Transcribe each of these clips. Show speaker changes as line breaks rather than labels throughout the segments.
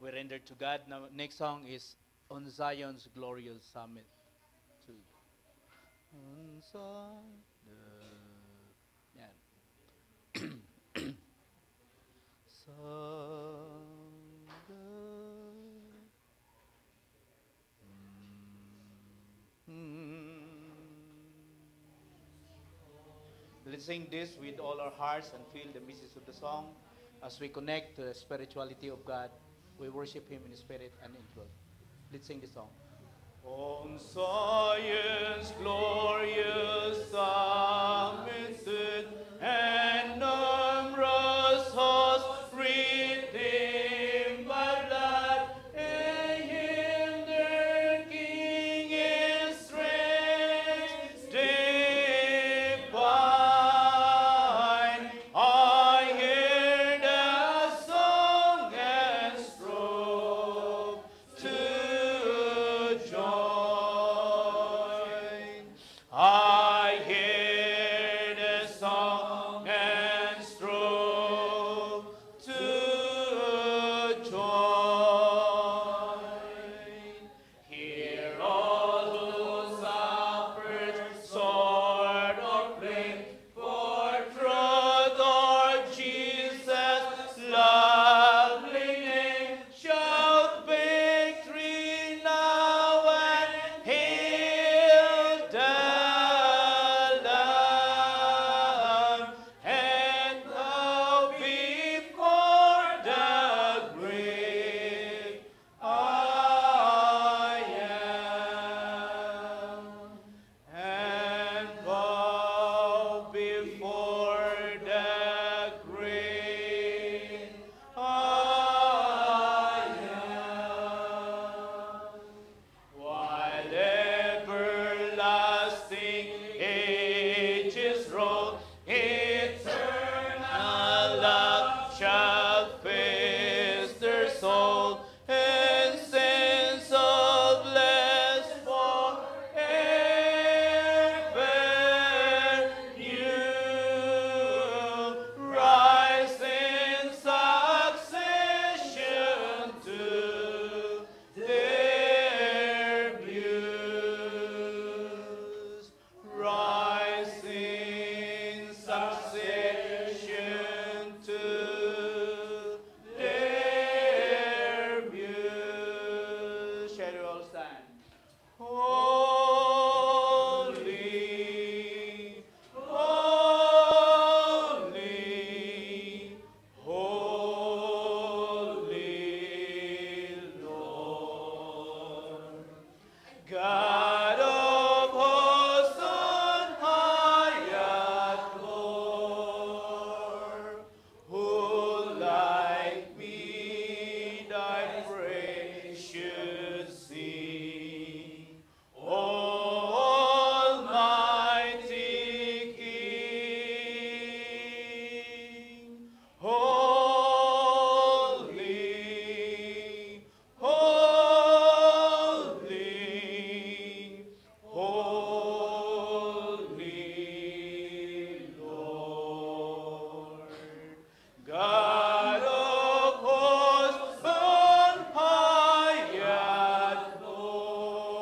we render to God. Now, next song is On Zion's Glorious Summit. To On Zion. Yan. Let's sing this with all our hearts and feel the message of the song as we connect to the spirituality of God. We worship Him in spirit and in truth. Let's sing this song. On Zion's glorious summit stood, and numerous hosts redeemed by blood, and Him their King in strength divine. I hear the song and strove to join. I hear the song and strove to join. Hear all who suffered sword or plague for truth or Jesus' lovely name. Shout victory now and hail the Lamb, and bow before the grave. I am, and bow before the grave. I am. While everlasting ages roll, eternal love shall face their soul, and sense of bliss forever new. Rise in succession to their views. Rise in succession to their views. Shall we all stand? Holy, holy, holy Lord, God of hosts on highest Lord, who like me thy praise should sing. Almighty King, holy, holy, holy Lord, God of hosts on highest Lord,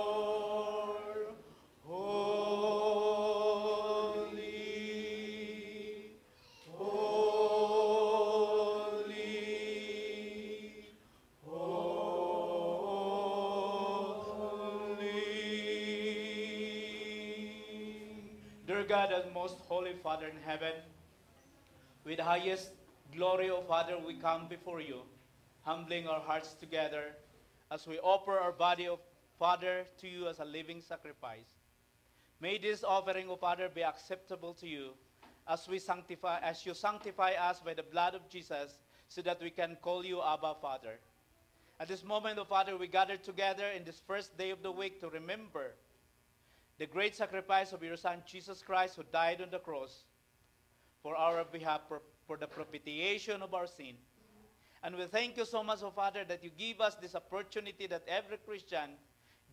holy, holy. Dear God and most holy Father in heaven, with the highest glory, O Father, we come before you, humbling our hearts together as we offer our body, O Father, to you as a living sacrifice. May this offering, O Father, be acceptable to you as you sanctify us by the blood of Jesus, so that we can call you Abba, Father. At this moment, O Father, we gather together in this first day of the week to remember the great sacrifice of your Son, Jesus Christ, who died on the cross for our behalf, for the propitiation of our sin. And we thank you so much, O Father, that you give us this opportunity that every Christian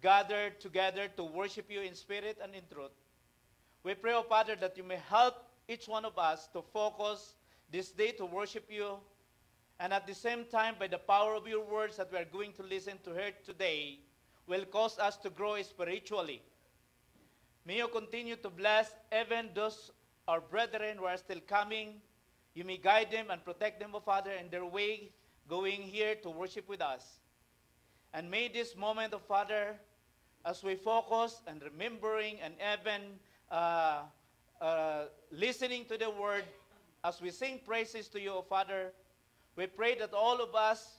gathered together to worship you in spirit and in truth. We pray, O Father, that you may help each one of us to focus this day to worship you and at the same time, by the power of your words that we are going to listen to here today, will cause us to grow spiritually. May you continue to bless even those our brethren who are still coming. You may guide them and protect them, O Father, in their way going here to worship with us. And may this moment, O Father, as we focus and remembering and even listening to the word, as we sing praises to you, O Father, we pray that all of us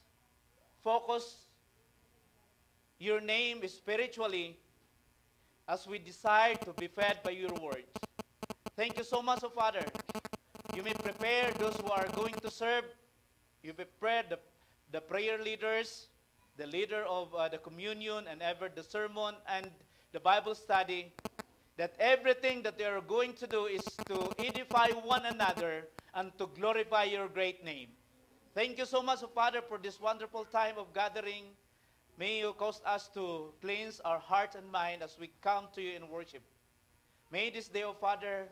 focus your name spiritually as we decide to be fed by your words. Thank you so much, O Father. You may prepare those who are going to serve. You prepare the prayer leaders, the leader of the communion, and ever the sermon and the Bible study, that everything that they are going to do is to edify one another and to glorify your great name. Thank you so much, O Father, for this wonderful time of gathering. May you cause us to cleanse our heart and mind as we come to you in worship. May this day, O Father,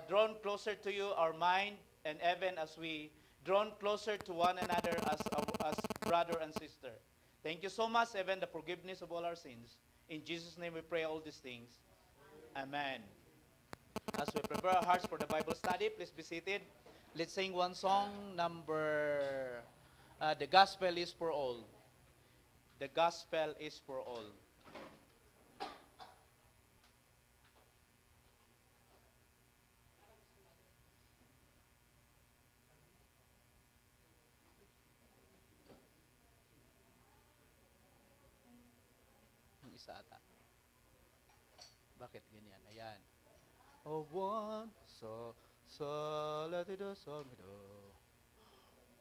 drawn closer to you, our mind, and even as we drawn closer to one another as brother and sister. Thank you so much, even the forgiveness of all our sins. In Jesus' name we pray all these things. Amen. As we prepare our hearts for the Bible study, please be seated. Let's sing one song, number, The Gospel is for All. The Gospel is for All. Isa ata. Bakit ganyan? Ayan. Oh, one, so, la, di, do, sol, mi, do.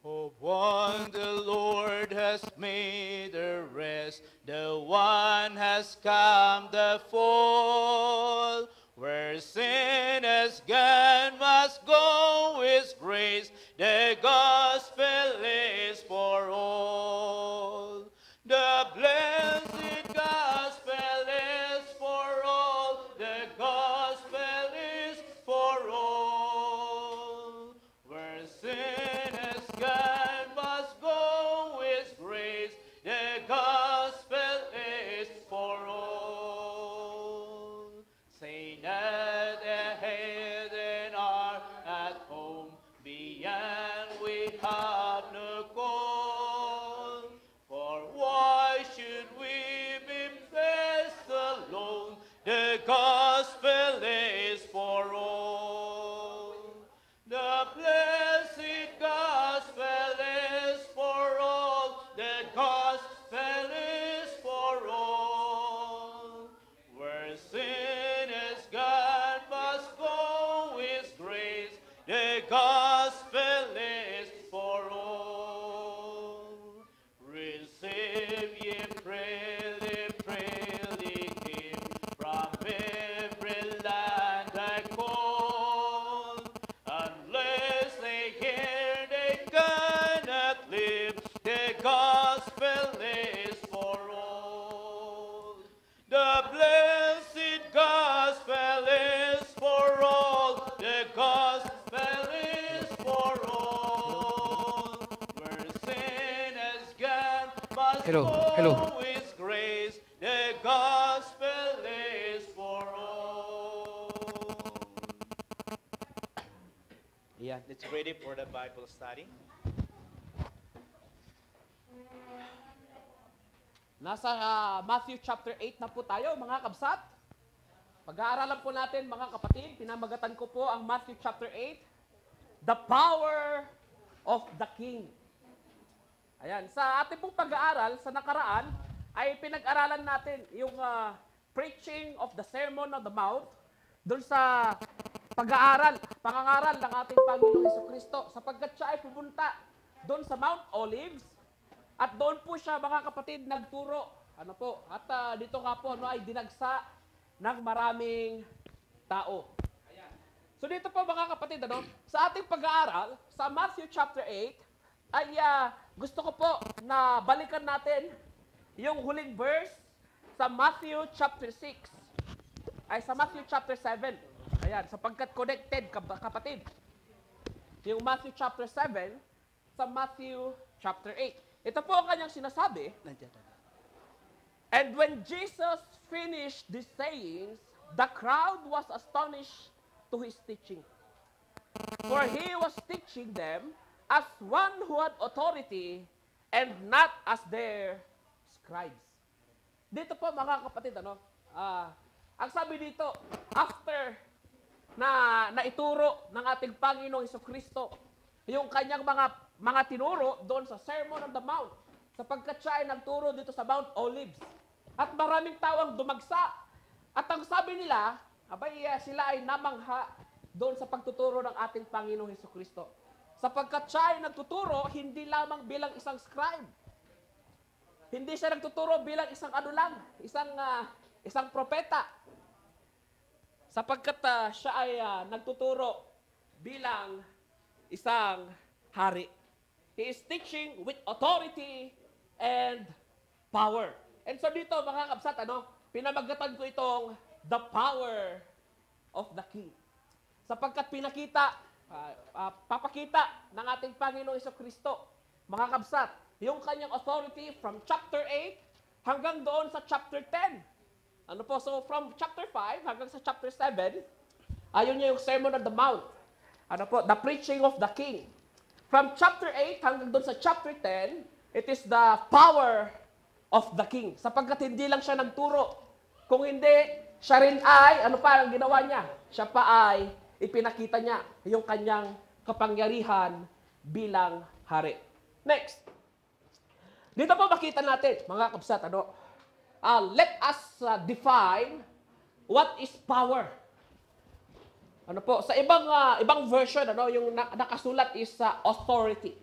Oh, one the Lord has made a rest, the one has come the fall. Where sin has gone must go with grace, the gospel is for all. The blessed gospel is for all, the gospel is for all. Where sin has gone must go with grace, the gospel is for all. Say not ahead and are at home, beyond we have no call. For why should we be blessed alone? The gospel is for all. The blessed gospel is for all. The gospel is for all. Where sin is gone must go with grace. The gospel is for all. Receive ye freely gift from every land I call. Unless they hear, they cannot live. The gospel is for all. The blessed gospel is for all. The gospel is for all. Where sin has gone must go with grace. The gospel is for all. Yeah, let's ready for the Bible study.
Nasa Matthew chapter 8 na po tayo, mga kabsat. Pag-aaralan po natin, mga kapatid, pinamagatan ko po ang Matthew chapter 8, The Power of the King. Ayan, sa ating pong pag-aaral, sa nakaraan, ay pinag-aralan natin yung preaching of the Sermon on the Mount, doon sa pangangaral ng ating Panginoong Jesucristo, sapagkat siya ay pumunta doon sa Mount Olives, at doon po siya, mga kapatid, nagturo. Ano po? At dito nga po ay dinagsa ng maraming tao. Ayan. So dito po, mga kapatid, sa ating pag-aaral, sa Matthew chapter 8, ay gusto ko po na balikan natin yung huling verse sa Matthew chapter 6. Ay, sa Matthew chapter 7. Ayan, sapagkat connected, kapatid. Yung Matthew chapter 7, sa Matthew chapter 8. Ito po ang kanyang sinasabi. And when Jesus finished these sayings, the crowd was astonished to his teaching. For he was teaching them as one who had authority and not as their scribes. Dito po mga kapatid, ang sabi dito, after na naituro ng ating Panginoong Hesukristo, yung kanyang mga tinuro doon sa Sermon on the Mount, sapagkat siya ay nagturo dito sa Mount Olives. At maraming tao ang dumagsa. At ang sabi nila, sila ay namangha doon sa pagtuturo ng ating Panginoong Hesukristo. Sapagkat siya ay nagtuturo hindi lamang bilang isang scribe. Hindi siya nagtuturo bilang isang isang propeta. Sapagkat siya ay nagtuturo bilang isang hari. He is teaching with authority and power. And so dito mga kabsat, pinamagatan ko itong the power of the King. Sapagkat papakita ng ating Panginoong Hesukristo, mga kabsat, yung kanyang authority from chapter 8 hanggang doon sa chapter 10. So from chapter 5 hanggang sa chapter 7, ayun niya yung Sermon on the Mount. The preaching of the King. From chapter 8 hanggang doon sa chapter 10, it is the power of the King. Sapagkat hindi lang siya nagturo. Kung hindi, siya rin ay, ang ginawa niya? Siya pa ay ipinakita niya yung kanyang kapangyarihan bilang hari. Next. Dito po makita natin, mga kabsat, let us define what is power. Sa ibang version, yung nakasulat is authority.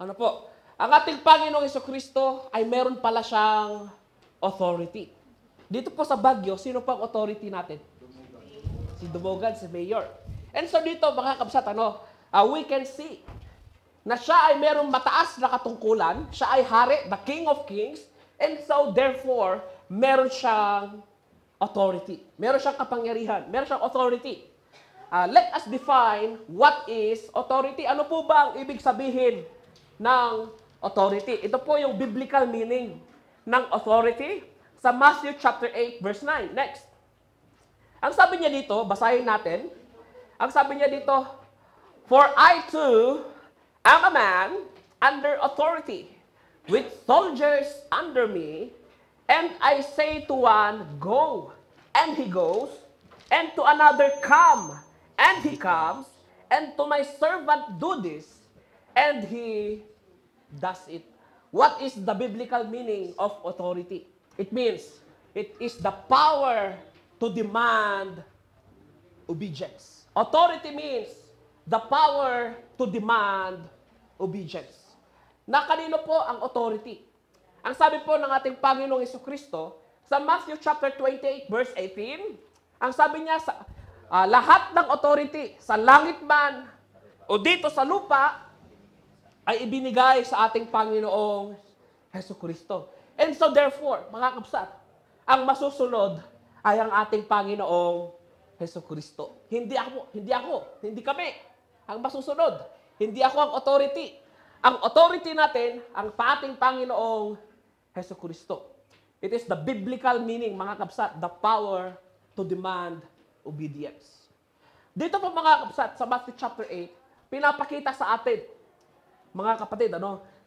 Ang ating Panginoong Hesukristo ay meron pala siyang authority. Dito po sa Baguio, sino pang authority natin? Si Dumogan, si Mayor. And so dito, mga kabsat, we can see na siya ay merong mataas na katungkulan, siya ay hari, the King of Kings, and so therefore, meron siyang authority. Meron siyang kapangyarihan. Meron siyang authority. Let us define what is authority. Ano po ba ang ibig sabihin ng authority? Ito po yung biblical meaning ng authority sa Matthew chapter 8 verse 9. Next. Ang sabi niya dito, basahin natin. Ang sabi niya dito, for I too am a man under authority, with soldiers under me, and I say to one, go, and he goes, and to another, come, and he comes, and to my servant, do this, and he does it. What is the biblical meaning of authority? It means, it is the power to demand obedience. Authority means the power to demand obedience. Na kanino po ang authority? Ang sabi po ng ating Panginoong Hesukristo sa Matthew chapter 28 verse 18, ang sabi niya sa lahat ng authority sa langit man o dito sa lupa ay ibinigay sa ating Panginoong Hesukristo. And so therefore, mga kabsat, ang masusunod ay ang ating Panginoong Hesukristo. Hindi kami ang masusunod. Hindi ako ang authority. Ang authority natin, ang ating Panginoong Hesukristo. It is the biblical meaning, mga kabsat, the power to demand obedience. Dito po mga kabsat, sa Matthew chapter 8, pinapakita sa atin, mga kapatid,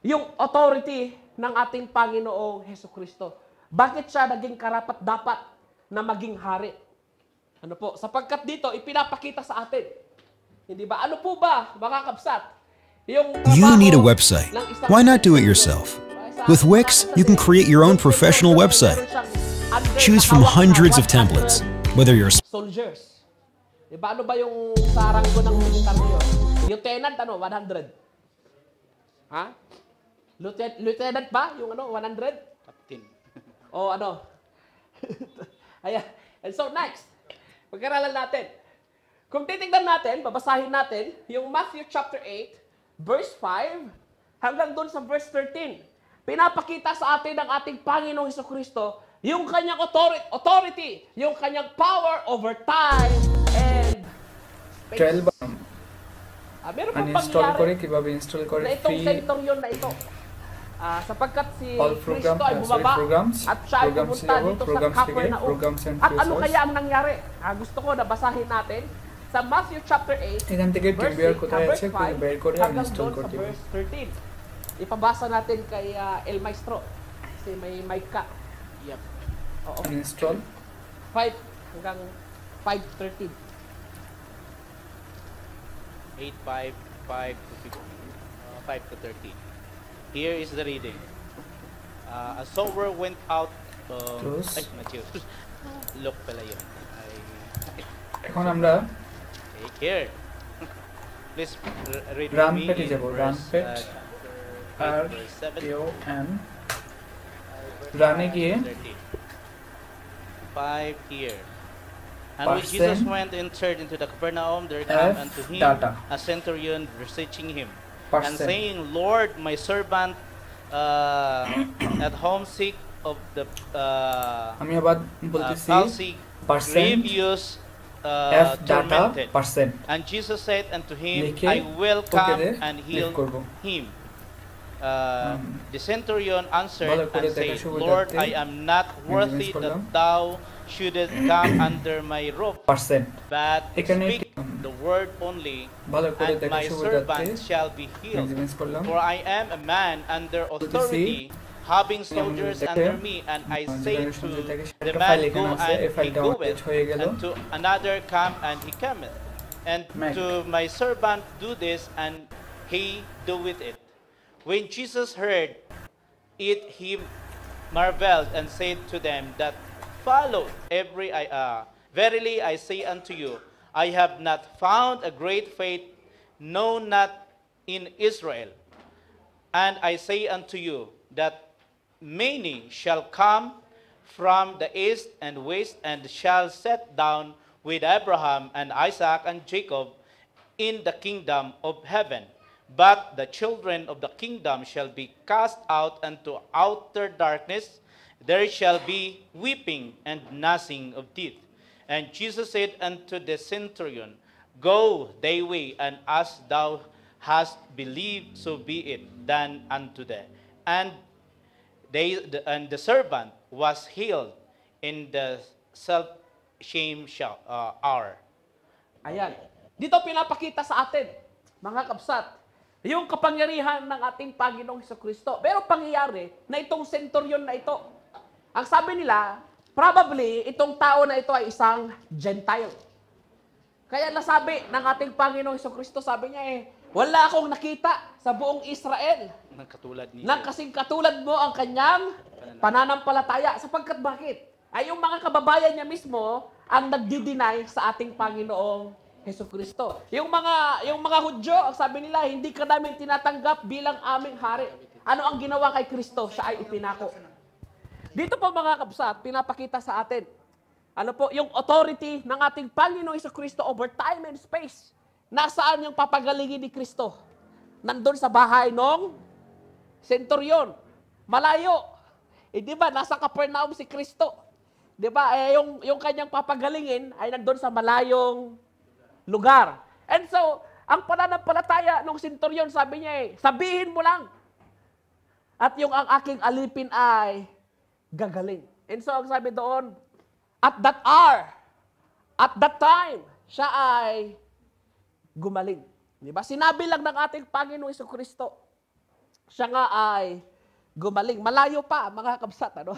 yung authority ng ating Panginoong Hesukristo. Bakit siya naging karapat-dapat na maging hari? Sapagkat dito, ipinapakita sa atin. Hindi ba? Ano po ba, mga kabsat?
You need a website. Why not do it yourself? With Wix, you can create your own professional website. Choose from hundreds of templates, whether you're
soldiers. Diba, ano ba yung sa ranggo ng militar yun? Lieutenant, 100. Ha? Lieutenant ba? Yung 100?
Captain.
O Ayan. And so next, pag-aralan natin. Kung titignan natin, babasahin natin, yung Matthew chapter 8, verse 5, hanggang doon sa verse 13. Pinapakita sa atin ng ating Panginoong Hesukristo yung kanyang authority, yung kanyang power over time and space. Meron pang
uninstall করে
pangyayari
কিভাবে ইনস্টল করে
na itong
free
centurion na ito. Sapagkat si
all program
Kristo ay bumaba
programs
at siya ay
programs
pumunta
level
dito sa
programs sige
Capernaum.
programs and
At ano
resource
kaya ang nangyari? Gusto ko na basahin natin sa Matthew chapter 8,
এখান থেকে
verse
টিউবিয়ার
8,
কোথায় আছে
verse 5,
বের করে
hanggang
install
doon sa
করতে হবে
verse 13. Ipabasa natin kay El Maestro. Kasi may mic ka. Yep. Oo.
Install
5 hanggang 5:13.
8, 5, 5 to 15, 5 to 13. Here is the reading. A sower went out.
Close.
Ay, Matthew. Look pala yun.
এখন আমরা
Okay, here. Please read with
Run
me
page
in
যাব,
verse,
run page. আর
verse 7.
U N রানে গিয়ে
13. 5 here. And when Jesus
Percent
went and entered into the Capernaum, there came
F
unto him
data.
a centurion beseeching him, and
Percent.
saying, Lord, my servant at home sick of the
আমি আবার বলতেছি
palsy,
percent
grievous,
F data
tormented.
percent
And Jesus said unto him,
লিখে
I will
okay
come
they
and
click
heal
করব
him. The centurion answered
ভালো করে
and
দেখা
said,
সুবিধার্থে
Lord, I am not worthy
করলাম।
that thou shouldest come under my roof,
percent
but
এখানে
speak the word only,
ভালো করে
and
দেখা
my
সুবিধার্থে
servant shall be healed.
Measurements করলাম
For I am a man under authority, having soldiers under me, and I say to the man, Go, and he goeth, and to another, Come, and he cometh, and to my servant, Do this, and he doeth it. When Jesus heard it, he marveled and said to them that followed, Verily I say unto you, I have not found a great faith, no, not in Israel. And I say unto you that many shall come from the east and west, and shall sit down with Abraham and Isaac and Jacob in the kingdom of heaven. But the children of the kingdom shall be cast out into outer darkness. There shall be weeping and gnashing of teeth. And Jesus said unto the centurion, Go thy way, and as thou hast believed, so be it done unto thee. And the servant was healed in the self-same hour.
Ayan. Dito pinapakita sa atin, mga kapsat, yung kapangyarihan ng ating Panginoong Hesukristo. Pero pangyayari na itong centurion na ito, ang sabi nila, probably itong tao na ito ay isang Gentile. Kaya nasabi ng ating Panginoong Hesukristo, sabi niya wala akong nakita sa buong Israel nang kasing katulad mo ang kanyang pananampalataya. Sapagkat bakit? Ay yung mga kababayan niya mismo ang nagdi-deny sa ating Panginoong Hesukristo. Yung mga Hudyo, ang sabi nila, hindi ka namin tinatanggap bilang aming hari. Ano ang ginawa kay Kristo? Siya ay ipinako. Dito po mga kapsat, pinapakita sa atin, ano po, yung authority ng ating Panginoong Hesukristo over time and space. Nasaan yung papagalingin ni Kristo? Nandun sa bahay ng centurion. Malayo. Di ba, nasa Capernaum si Kristo. Di ba, yung kanyang papagalingin ay nandun sa malayong lugar. And so, ang pananampalataya ng centurion, sabi niya sabihin mo lang. At yung ang aking alipin ay gagaling. And so, ang sabi doon, at that hour, at that time, siya ay gumaling. Di ba? Sinabi lang ng ating Panginoong Hesukristo, siya nga ay gumaling. Malayo pa, mga kabsat. Ano?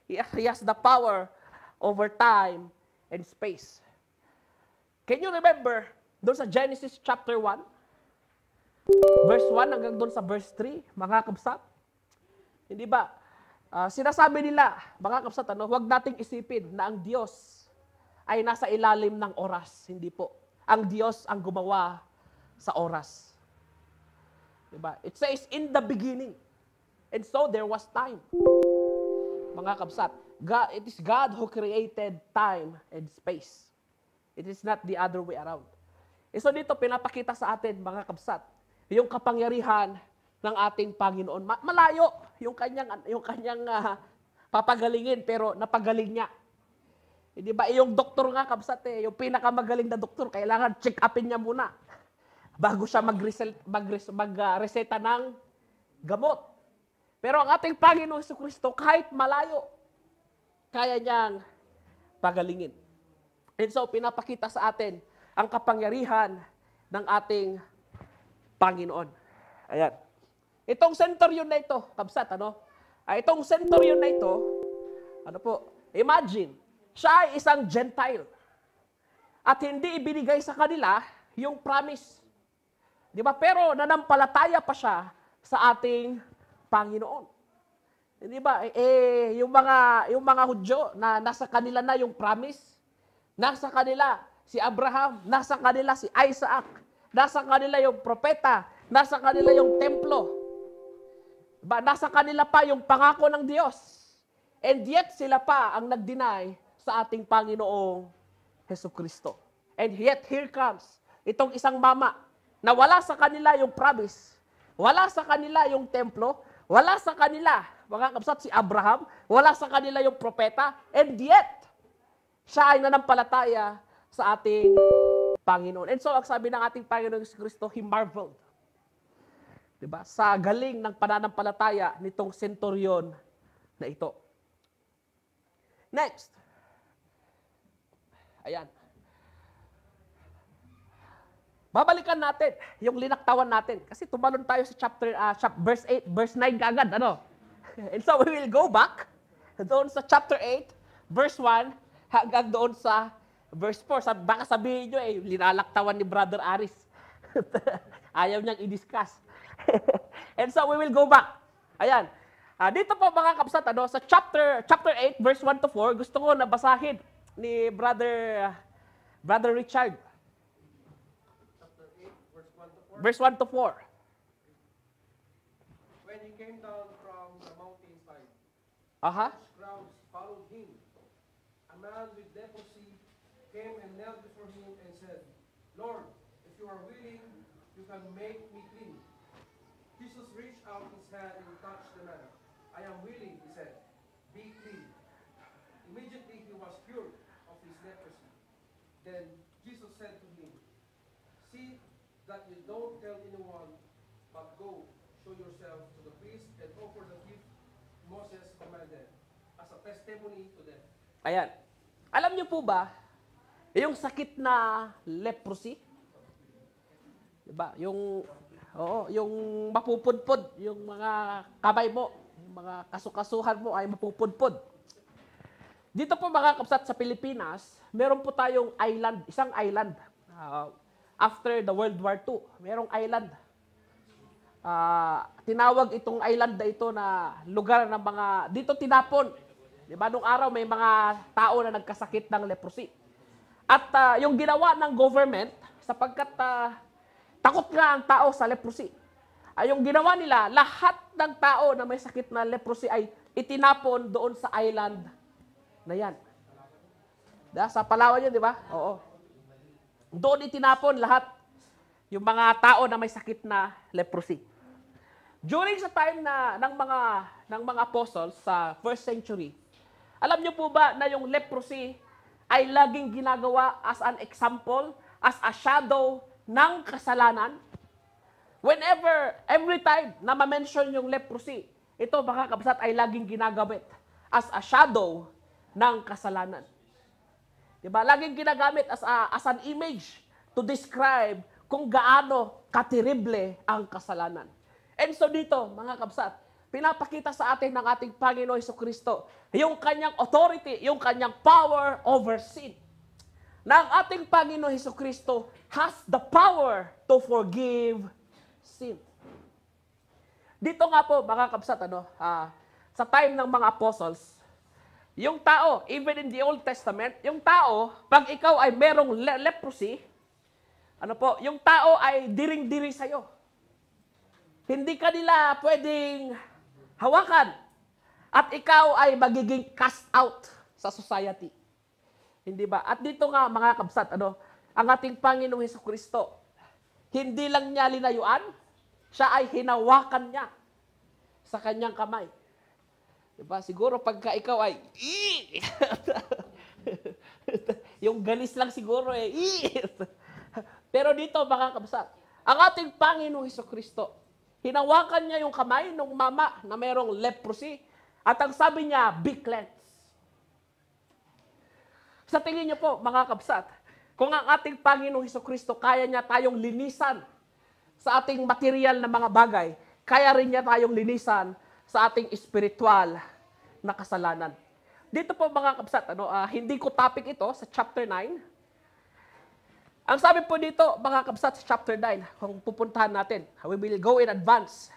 He has the power over time and space. Can you remember, doon sa Genesis chapter 1, verse 1 hanggang doon sa verse 3, mga kabsat? Hindi ba? Sinasabi nila, mga kabsat, huwag nating isipin na ang Diyos ay nasa ilalim ng oras. Hindi po. Ang Diyos ang gumawa sa oras. Diba? It says, in the beginning. And so, there was time. Mga kabsat, it is God who created time and space. It is not the other way around. So dito, pinapakita sa atin, mga kabsat, yung kapangyarihan ng ating Panginoon. Malayo yung kanyang papagalingin, pero napagaling niya. Di ba? Yung doktor nga, kabsat, yung pinakamagaling na doktor, kailangan check upin niya muna. bago siya magreseta ng gamot. Pero ang ating Panginoon Jesucristo, kahit malayo, kaya niyang pagalingin. And so, pinapakita sa atin ang kapangyarihan ng ating Panginoon. Ayan. Itong centurion na ito, kabsat, itong centurion na ito, imagine, siya ay isang Gentile. At hindi ibinigay sa kanila yung promise. Di ba? Pero nanampalataya pa siya sa ating Panginoon. Di ba? Yung mga Hudyo na nasa kanila na yung promise, nasa kanila si Abraham, nasa kanila si Isaac, nasa kanila yung propeta, nasa kanila yung templo. Diba? Nasa kanila pa yung pangako ng Diyos. And yet sila pa ang nag-deny sa ating Panginoong Jesucristo. And yet here comes itong isang mama na wala sa kanila yung promise, wala sa kanila yung templo, wala sa kanila, mga kapsat, si Abraham, wala sa kanila yung propeta, and yet, siya ay nanampalataya sa ating Panginoon. And so, ang sabi ng ating Panginoon Jesucristo, He marveled. Diba? Sa galing ng pananampalataya nitong centurion na ito. Next. Ayan. Babalikan natin yung linaktawan natin. Kasi tumalon tayo sa verse 8, verse 9 kaagad. And so we will go back doon sa chapter 8, verse 1, hanggang doon sa verse 4. Baka sabihin nyo, linalaktawan ni Brother Aris. Ayaw niyang i-discuss. And so we will go back. Ayan. Dito po mga kapsat, sa chapter 8, verse 1 to 4, gusto ko na basahin ni Brother Richard. Verse 1 to 4.
When he came down from the mountainside,
Aha.
crowds followed him. A man with leprosy came and knelt before him and said, Lord, if you are willing, you can make me clean. Jesus reached out his hand and touched the man. I am willing, he said. Be clean. Immediately he was cured of his leprosy. Then Jesus said to him, see that you don't tell anyone, but go, show yourself to the priest and offer the gift Moses commanded as a testimony to them.
Ayan. Alam niyo po ba, yung sakit na leprosy, diba? Yung mapupudpod, yung mga kamay mo, yung mga kasukasuhan mo ay mapupudpod. Dito po mga kapsat sa Pilipinas, meron po tayong isang island. After the World War II, merong island. Tinawag itong island na ito na lugar ng mga, dito tinapon. Diba? Nung araw may mga tao na nagkasakit ng leprosy. At yung ginawa ng government, sapagkat takot nga ang tao sa leprosy, yung ginawa nila, lahat ng tao na may sakit na leprosy ay itinapon doon sa island na yan. Sa Palawan yun, di ba? Oo. Doon itinapon lahat yung mga tao na may sakit na leprosy. During sa time ng mga apostles sa first century, alam niyo po ba na yung leprosy ay laging ginagawa as an example, as a shadow ng kasalanan? Every time na ma-mention yung leprosy, ito mga kabsat ay laging ginagamit as a shadow ng kasalanan. Diba? Laging ginagamit as an image to describe kung gaano katerible ang kasalanan. And so dito, mga kabsat, pinapakita sa atin ng ating Panginoon Jesucristo yung kanyang authority, yung kanyang power over sin. Na ang ating Panginoon Jesucristo has the power to forgive sin. Dito nga po, mga kabsat, sa time ng mga apostles, yung tao, even in the Old Testament, yung tao, pag ikaw ay merong leprosy, yung tao ay diring-diri sa'yo. Hindi ka nila pwedeng hawakan. At ikaw ay magiging cast out sa society. Hindi ba? At dito nga, mga kabsat, ang ating Panginoong Jesucristo, hindi lang niya linayuan, siya ay hinawakan niya sa kanyang kamay. Diba? Siguro pagka ikaw ay yung galis lang siguro Pero dito mga kabsat, Ang ating Panginoong Hesukristo, hinawakan niya yung kamay ng mama na mayroong leprosy at ang sabi niya, be cleansed. Sa tingin niyo po, mga kabsat, kung ang ating Panginoong Hesukristo, kaya niya tayong linisan sa ating material na mga bagay, kaya rin niya tayong linisan sa ating spiritual na kasalanan. Dito po mga kabsat, hindi ko topic ito sa chapter 9. Ang sabi po dito, mga kabsat, sa chapter 9, kung pupuntahan natin, we will go in advance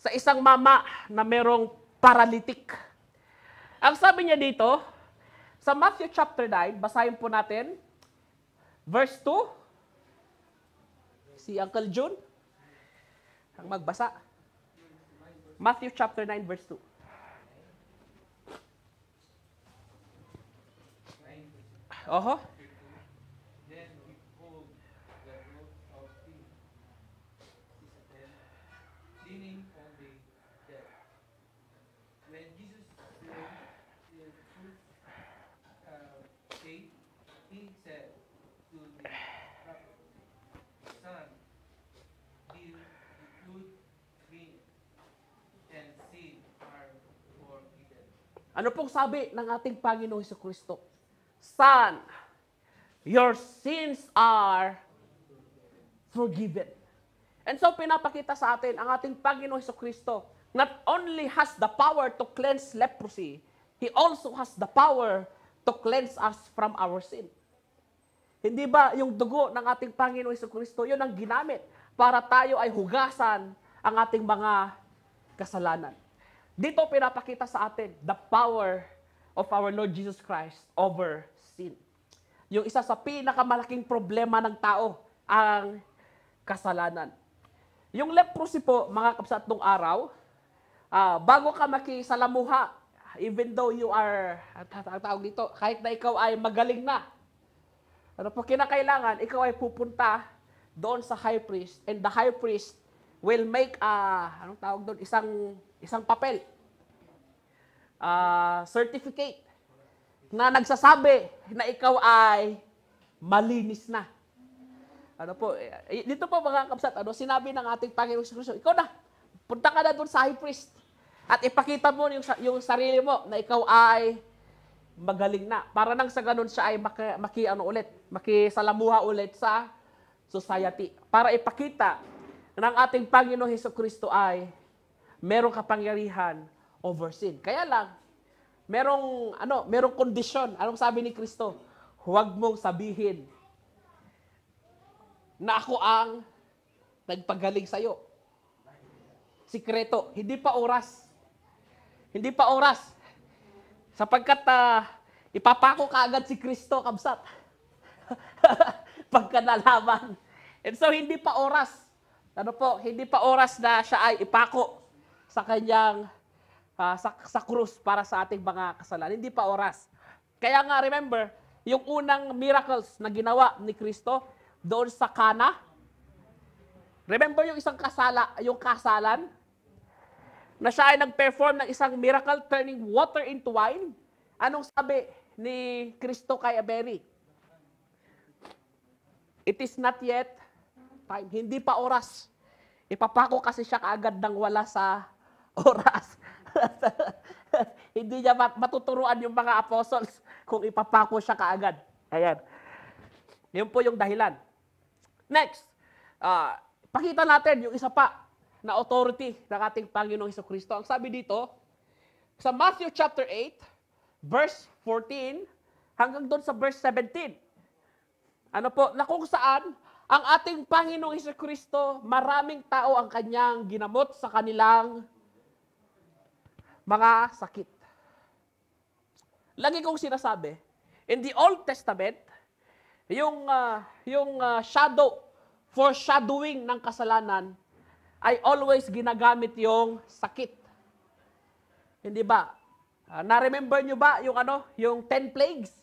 sa isang mama na merong paralytic. Ang sabi niya dito, sa Matthew chapter 9, basahin po natin, verse 2. Si Uncle June, ang magbasa. Matthew chapter 9, verse 2. Oho.
Then behold, the root of him is then leaning on the dead. When Jesus saw the truth faith, he said to the prophet, Son, deal the good me, and sin are forgiven.
Ano pong sabi ng ating Panginoong Hesukristo? Son, your sins are forgiven. And so pinapakita sa atin ang ating Panginoong Hesukristo not only has the power to cleanse leprosy, He also has the power to cleanse us from our sin. Hindi ba yung dugo ng ating Panginoong Hesukristo, yun ang ginamit para tayo ay hugasan ang ating mga kasalanan. Dito pinapakita sa atin the power of our Lord Jesus Christ over sin. Yung isa sa pinakamalaking problema ng tao, ang kasalanan. Yung leprosy po, mga kapsat, nung araw, bago ka makisalamuha, even though you are, ang tawag dito, kahit na ikaw ay magaling na, ano po kinakailangan, ikaw ay pupunta doon sa high priest, and the high priest will make anong tawag doon, isang papel, certificate na nagsasabi na ikaw ay malinis na. Ano po, dito po mga kapsat, sinabi ng ating Panginoong Kristo, ikaw na, punta ka na doon sa high priest at ipakita mo yung sarili mo na ikaw ay magaling na. Para nang sa ganun siya ay makisalamuha ulit sa society. Para ipakita ng ating Panginoong Hesukristo ay merong kapangyarihan over sin. Kaya lang, merong kondisyon. Anong sabi ni Kristo? Huwag mong sabihin na ako ang nagpagaling sa'yo. Sikreto. Hindi pa oras. Hindi pa oras. Sapagkat ipapako ka agad si Kristo, kabsat. Pagka nalaman. And so, hindi pa oras. Hindi pa oras na siya ay ipako sa kanyang sa krus para sa ating mga kasalanan. Hindi pa oras. Kaya nga, remember, yung unang miracles na ginawa ni Kristo doon sa Cana. Remember yung yung kasalan na siya ay nag-perform ng isang miracle turning water into wine? Anong sabi ni Kristo kay Mary? It is not yet time. Hindi pa oras. Ipapako kasi siya kaagad nang wala sa oras. Hindi niya matuturuan yung mga apostles kung ipapako siya kaagad. Ayan. Yun po yung dahilan. Next, pakita natin yung isa pa na authority ng ating Panginoong Hesukristo. Ang sabi dito, sa Matthew chapter 8, verse 14, hanggang doon sa verse 17. Ano po, na kung saan, ang ating Panginoong Hesukristo, maraming tao ang kanyang ginamot sa kanilang mga sakit. Lagi kong sinasabi, in the Old Testament, yung foreshadowing ng kasalanan ay always ginagamit yung sakit. Hindi ba? Na-remember nyo ba yung 10 plagues?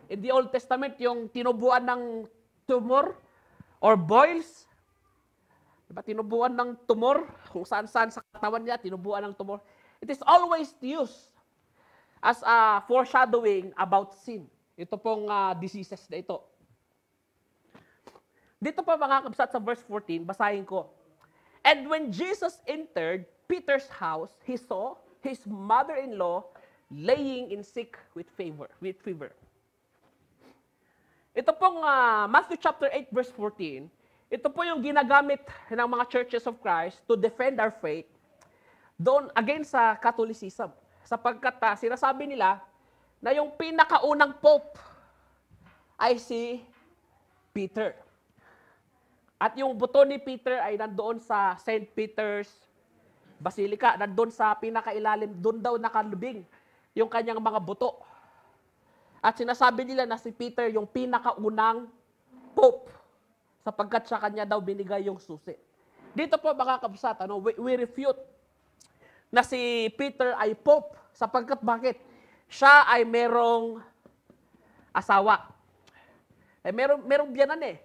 In the Old Testament, yung tinubuan ng tumor or boils. Diba? Tinubuan ng tumor, kung saan-saan sa katawan niya, tinubuan ng tumor. It is always used as a foreshadowing about sin. Ito pong diseases na ito. Dito pa mga kabsat sa verse 14, basahin ko. And when Jesus entered Peter's house, he saw his mother-in-law laying in sick with fever. Ito pong Matthew chapter 8 verse 14, ito po yung ginagamit ng mga churches of Christ to defend our faith doon against sa Catholicism. Sapagkat sinasabi nila na yung pinakaunang pope ay si Peter. At yung buto ni Peter ay nandoon sa St. Peter's Basilica, nandoon sa pinakailalim, doon daw nakalubing yung kanyang mga buto. At sinasabi nila na si Peter yung pinakaunang pope sapagkat sa kanya daw binigay yung susi. Dito po mga kabsat, we refute na si Peter ay pope sapagkat bakit? Siya ay merong asawa. Merong biyanan eh.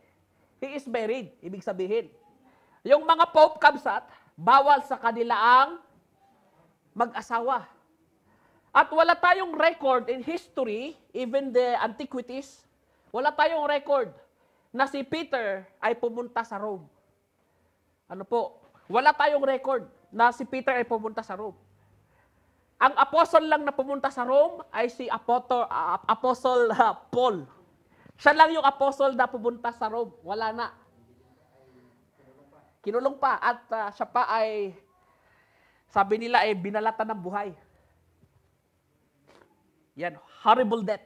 He is married, ibig sabihin. Yung mga pope kabsat, bawal sa kanila ang mag-asawa. At wala tayong record in history, even the antiquities, wala tayong record na si Peter ay pumunta sa Rome. Ano po? Wala tayong record na si Peter ay pumunta sa Rome. Ang apostle lang na pumunta sa Rome ay si Apostle Paul. Siya lang yung apostle na pumunta sa Rome. Wala na. Kinulong pa at siya pa ay, sabi nila ay binalatan ng buhay. Yan, horrible death.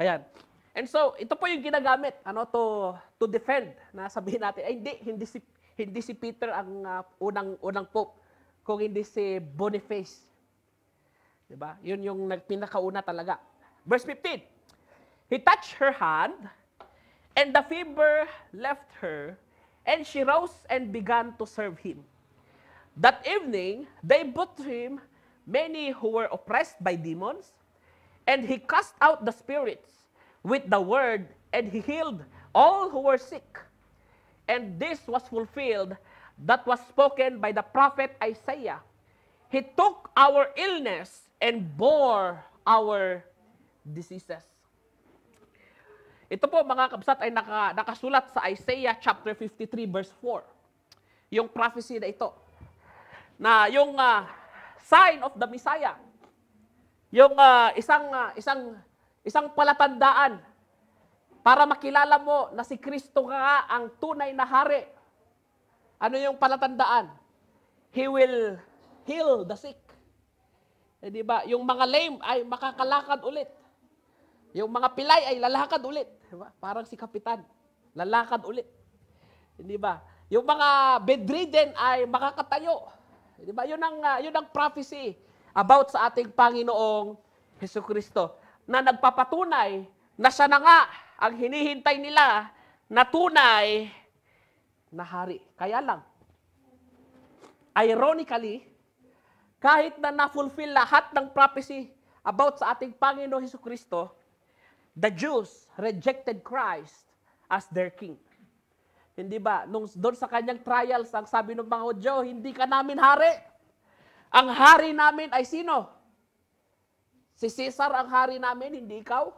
Ayan. And so, ito po yung ginagamit to defend na sabihin natin, ay hindi si Peter ang unang pope, kung hindi si Boniface. Diba? Yun yung pinakauna talaga. Verse 15. He touched her hand, and the fever left her, and she rose and began to serve him. That evening, they brought to him many who were oppressed by demons, and he cast out the spirits with the word, and he healed all who were sick. And this was fulfilled that was spoken by the prophet Isaiah. He took our illness and bore our diseases. Ito po mga kabsat ay nakasulat sa Isaiah chapter 53 verse 4. Yung prophecy na ito. Na yung sign of the Messiah. Yung isang palatandaan para makilala mo na si Kristo nga ang tunay na hari. Ano yung palatandaan? He will heal the sick. Di ba? Yung mga lame ay makakalakad ulit. Yung mga pilay ay lalakad ulit. Diba? Parang si Kapitan. Lalakad ulit. Hindi ba? Yung mga bedridden ay makakatayo. Hindi ba? Yun ang prophecy about sa ating Panginoong Hesukristo na nagpapatunay na siya na nga ang hinihintay nila na tunay na hari. Kaya lang, ironically, kahit na na-fulfill lahat ng prophecy about sa ating Panginoong Hesukristo, the Jews rejected Christ as their king. Hindi ba? Doon sa kanyang trials, ang sabi ng mga Hudyo, hindi ka namin hari. Ang hari namin ay sino? Si Caesar ang hari namin, hindi ikaw.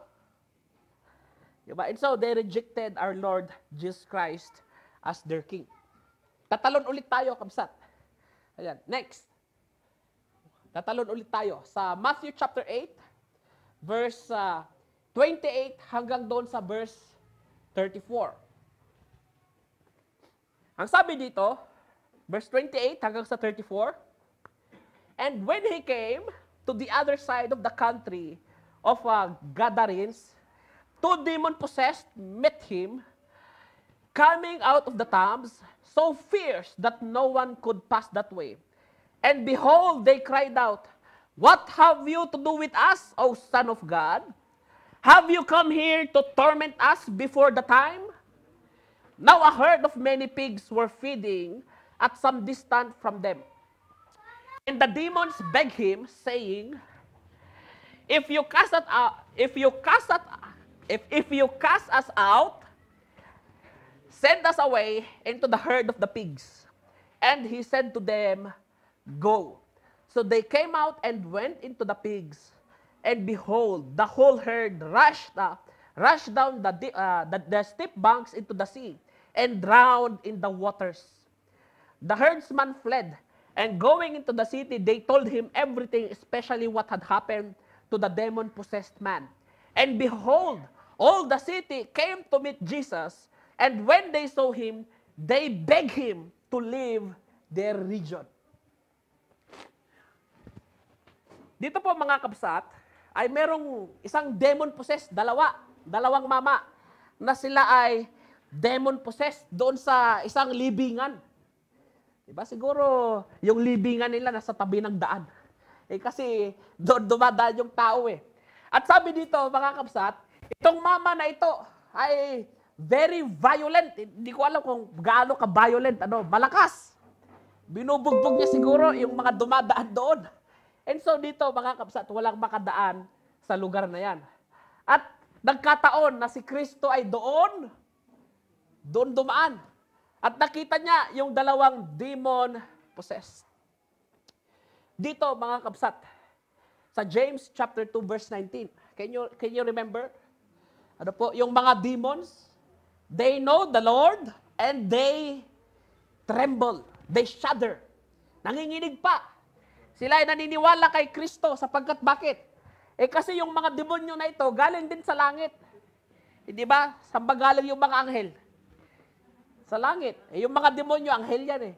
Diba? And so, they rejected our Lord Jesus Christ as their king. Tatalon ulit tayo, kabsat. Ayan, next. Tatalon ulit tayo sa Matthew chapter 8, verse 28 hanggang doon sa verse 34. Ang sabi dito, verse 28 hanggang sa 34, and when he came to the other side of the country of Gadarenes, 2 demon-possessed met him, coming out of the tombs, so fierce that no one could pass that way. And behold, they cried out, "What have you to do with us, O Son of God? Have you come here to torment us before the time?" Now a herd of many pigs were feeding at some distance from them. And the demons begged him, saying, If you cast us out, send us away into the herd of the pigs. And he said to them, Go. So they came out and went into the pigs. And behold, the whole herd rushed down the steep banks into the sea, and drowned in the waters. The herdsman fled, and going into the city, they told him everything, especially what had happened to the demon-possessed man. And behold, all the city came to meet Jesus, and when they saw him, they begged him to leave their region. Dito po mga kabsat, ay merong isang demon-possessed, dalawang mama, na sila ay demon-possessed doon sa isang libingan. Diba? Siguro, yung libingan nila nasa tabi ng daan. Kasi doon dumadaan yung tao eh. At sabi dito, mga kabsat, itong mama na ito ay very violent. Hindi ko alam kung gaano ka-violent, malakas. Binubugbog niya siguro yung mga dumadaan doon. And so dito, mga kabsat, walang makadaan sa lugar na yan. At nagkataon na si Kristo ay doon dumaan. At nakita niya yung dalawang demon-possessed. Dito, mga kabsat, sa James chapter 2 verse 19. Can you remember? Ano po, yung mga demons, they know the Lord and they tremble. They shudder. Nanginginig pa. Sila ay naniniwala kay Kristo sapagkat bakit? Kasi yung mga demonyo na ito, galing din sa langit. Hindi ba? Saan ba galing yung mga anghel? Sa langit. Yung mga demonyo, anghel yan eh.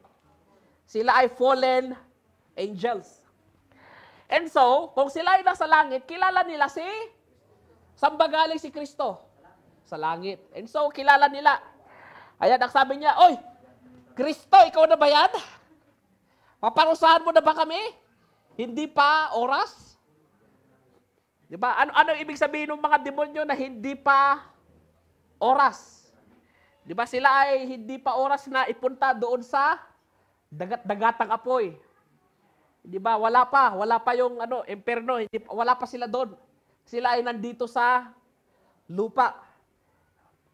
Sila ay fallen angels. And so, kung sila ay nasa langit, kilala nila saan ba galing si Kristo? Sa langit. And so, kilala nila. Ayan, ang sabi niya, oy, Kristo, ikaw na ba yan? Paparusahan mo na ba kami? Hindi pa oras? Diba? Ano ibig sabihin ng mga demonyo na hindi pa oras? Diba sila ay hindi pa oras na ipunta doon sa dagat-dagatang apoy. Diba? Wala pa yung imperno, wala pa sila doon. Sila ay nandito sa lupa.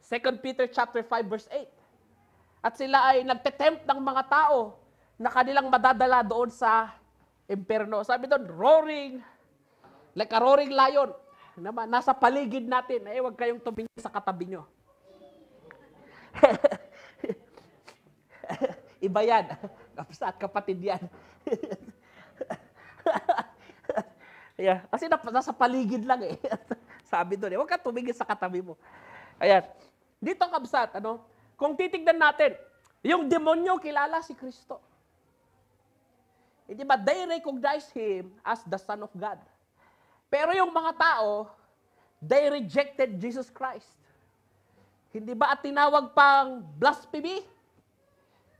2 Peter chapter 5 verse 8. At sila ay nagtetempt ng mga tao na kanilang madadala doon sa imperno. Sabi doon, roaring, like a roaring lion. Nasa paligid natin. Huwag kayong tumingin sa katabi nyo. Iba yan. Kapsa at kapatid yan. Yeah. Kasi nasa paligid lang eh. Sabi doon, huwag kang tumingin sa katabi mo. Ayan. Dito kabsat, kung titignan natin, yung demonyo kilala si Kristo. Hindi ba? They recognize Him as the Son of God. Pero yung mga tao, they rejected Jesus Christ. Hindi ba? At tinawag pang blasphemy?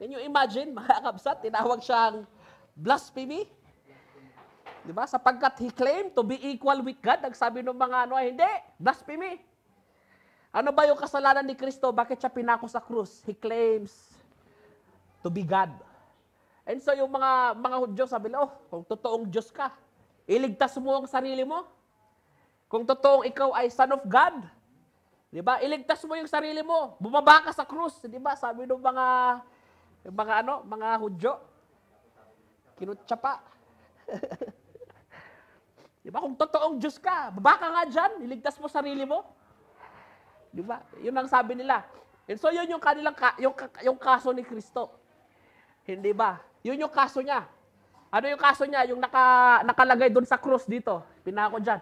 Can you imagine, mga kabsat, tinawag siyang blasphemy? Di ba? Sapagkat He claimed to be equal with God. Nagsabi ng mga hindi, blasphemy. Ano ba yung kasalanan ni Kristo? Bakit siya pinako sa krus? He claims to be God. And so yung mga Hudyo sabi nila, kung totoong Diyos ka, iligtas mo ang sarili mo. Kung totoong ikaw ay Son of God, di ba? Iligtas mo yung sarili mo. Bumaba ka sa krus, di ba? Sabi ng mga Hudyo. Kinutsa pa. Di ba? Kung totoong Diyos ka, baba ka nga dyan, iligtas mo sarili mo. Di ba? Yun ang sabi nila. And so yun yung kanilang yung kaso ni Kristo. Hindi ba? Yun yung kaso niya. Ano yung kaso niya? Yung nakalagay doon sa cross dito. Pinako dyan.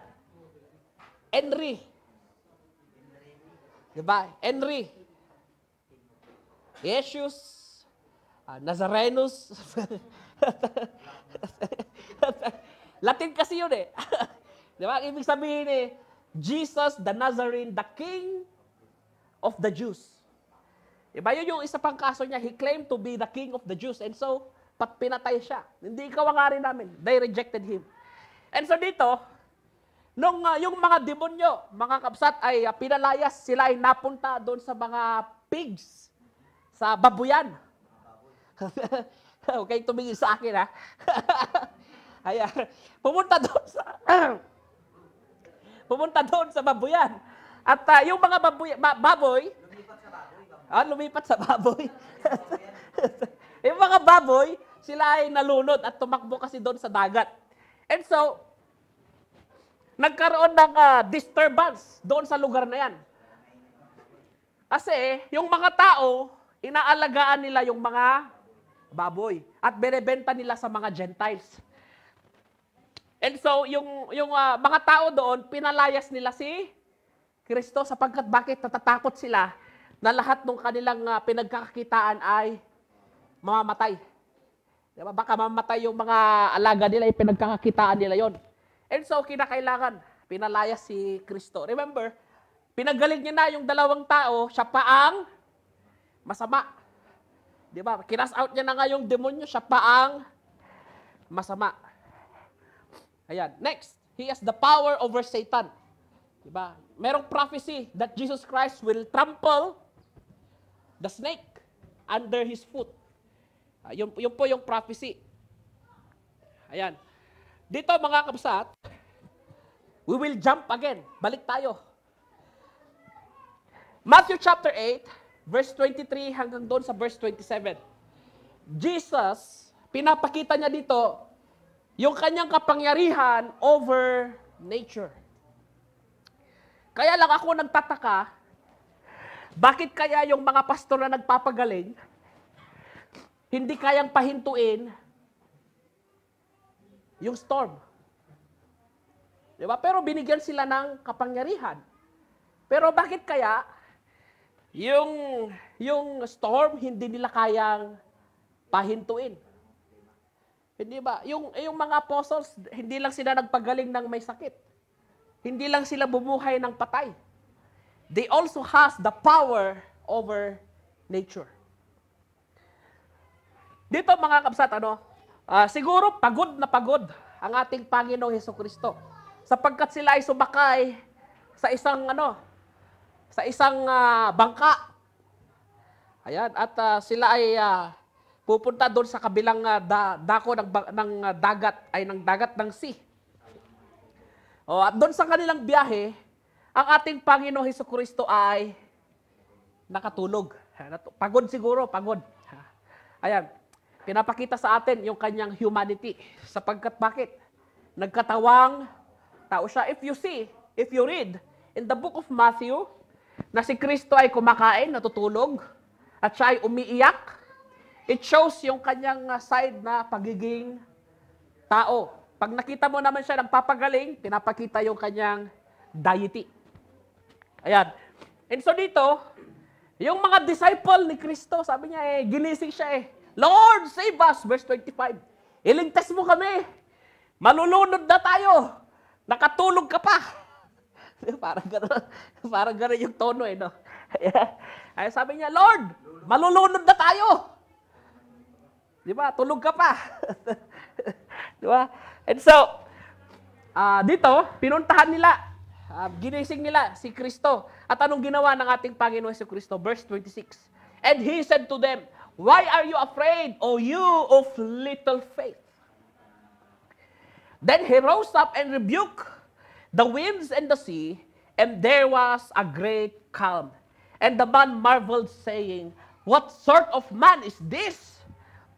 Henry. Di ba? Henry. Jesus. Nazarenus. Latin kasi yun eh. Di ba? Ibig sabihin Jesus the Nazarene, the King of the Jews. Diba? Yun yung isa pang kaso niya. He claimed to be the King of the Jews. And so, pinatay siya. Hindi ikaw ang hari namin. They rejected Him. And so dito, nung yung mga demonyo, mga kabsat ay pinalayas, sila ay napunta doon sa mga pigs, sa babuyan. Okay, tumingin sa akin ha. Ayan. Pumunta doon sa babuyan. At yung mga baboy, lumipat sa baboy. Yung mga baboy, sila ay nalunod at tumakbo kasi doon sa dagat. And so, nagkaroon ng disturbance doon sa lugar na yan. Kasi, yung mga tao, inaalagaan nila yung mga baboy at binebenta nila sa mga Gentiles. And so, yung mga tao doon, pinalayas nila si Kristo sapagkat bakit natatakot sila na lahat ng kanilang pinagkakakitaan ay mamamatay. Diba? Baka mamatay yung mga alaga nila, yung pinagkakakitaan nila yon. And so, kinakailangan, pinalayas si Kristo. Remember, pinagaling niya na yung dalawang tao, siya pa ang masama. Diba? Kinas out niya na nga yung demonyo, siya pa ang masama. Ayan. Next, he has the power over Satan. Diba? Merong prophecy that Jesus Christ will trample the snake under his foot. Yun po yung prophecy. Ayan. Dito mga kabsat, we will jump again. Balik tayo. Matthew chapter 8, verse 23 hanggang doon sa verse 27. Jesus, pinapakita niya dito yung kanyang kapangyarihan over nature. Kaya lang ako nagtataka, bakit kaya yung mga pastor na nagpapagaling, hindi kayang pahintuin yung storm. Diba? Pero binigyan sila ng kapangyarihan. Pero bakit kaya yung storm hindi nila kayang pahintuin? Hindi ba? Yung mga apostles, hindi lang sila nagpagaling ng may sakit. Hindi lang sila bumuhay ng patay. They also has the power over nature. Dito mga kabsat, siguro pagod na pagod ang ating Panginoong Hesukristo. Sapagkat sila ay sumakay sa isang bangka. Ayan, at sila ay pupunta doon sa kabilang dako ng dagat ng sea. At doon sa kanilang biyahe, ang ating Panginoong Hesukristo ay nakatulog. Pagod siguro, pagod. Ayan, pinapakita sa atin yung kanyang humanity. Sapagkat bakit? Nagkatawang tao siya. If you read in the book of Matthew, na si Kristo ay kumakain, natutulog, at siya ay umiiyak, it shows yung kanyang side na pagiging tao. Pag nakita mo naman siya nagpapagaling, pinapakita yung kanyang deity. Ayan. And so dito, yung mga disciple ni Kristo, sabi niya ginising siya Lord, save us! Verse 25. Iligtas mo kami. Malulunod na tayo. Nakatulog ka pa. Parang gano'n yung tono no? Ay, sabi niya, Lord, malulunod na tayo. Di ba? Tulog ka pa. Di ba? And so, dito, pinuntahan nila, ginising nila si Kristo. At anong ginawa ng ating Panginoon si Kristo? Verse 26. And he said to them, why are you afraid, O you of little faith? Then he rose up and rebuked the winds and the sea, and there was a great calm. And the man marveled, saying, what sort of man is this,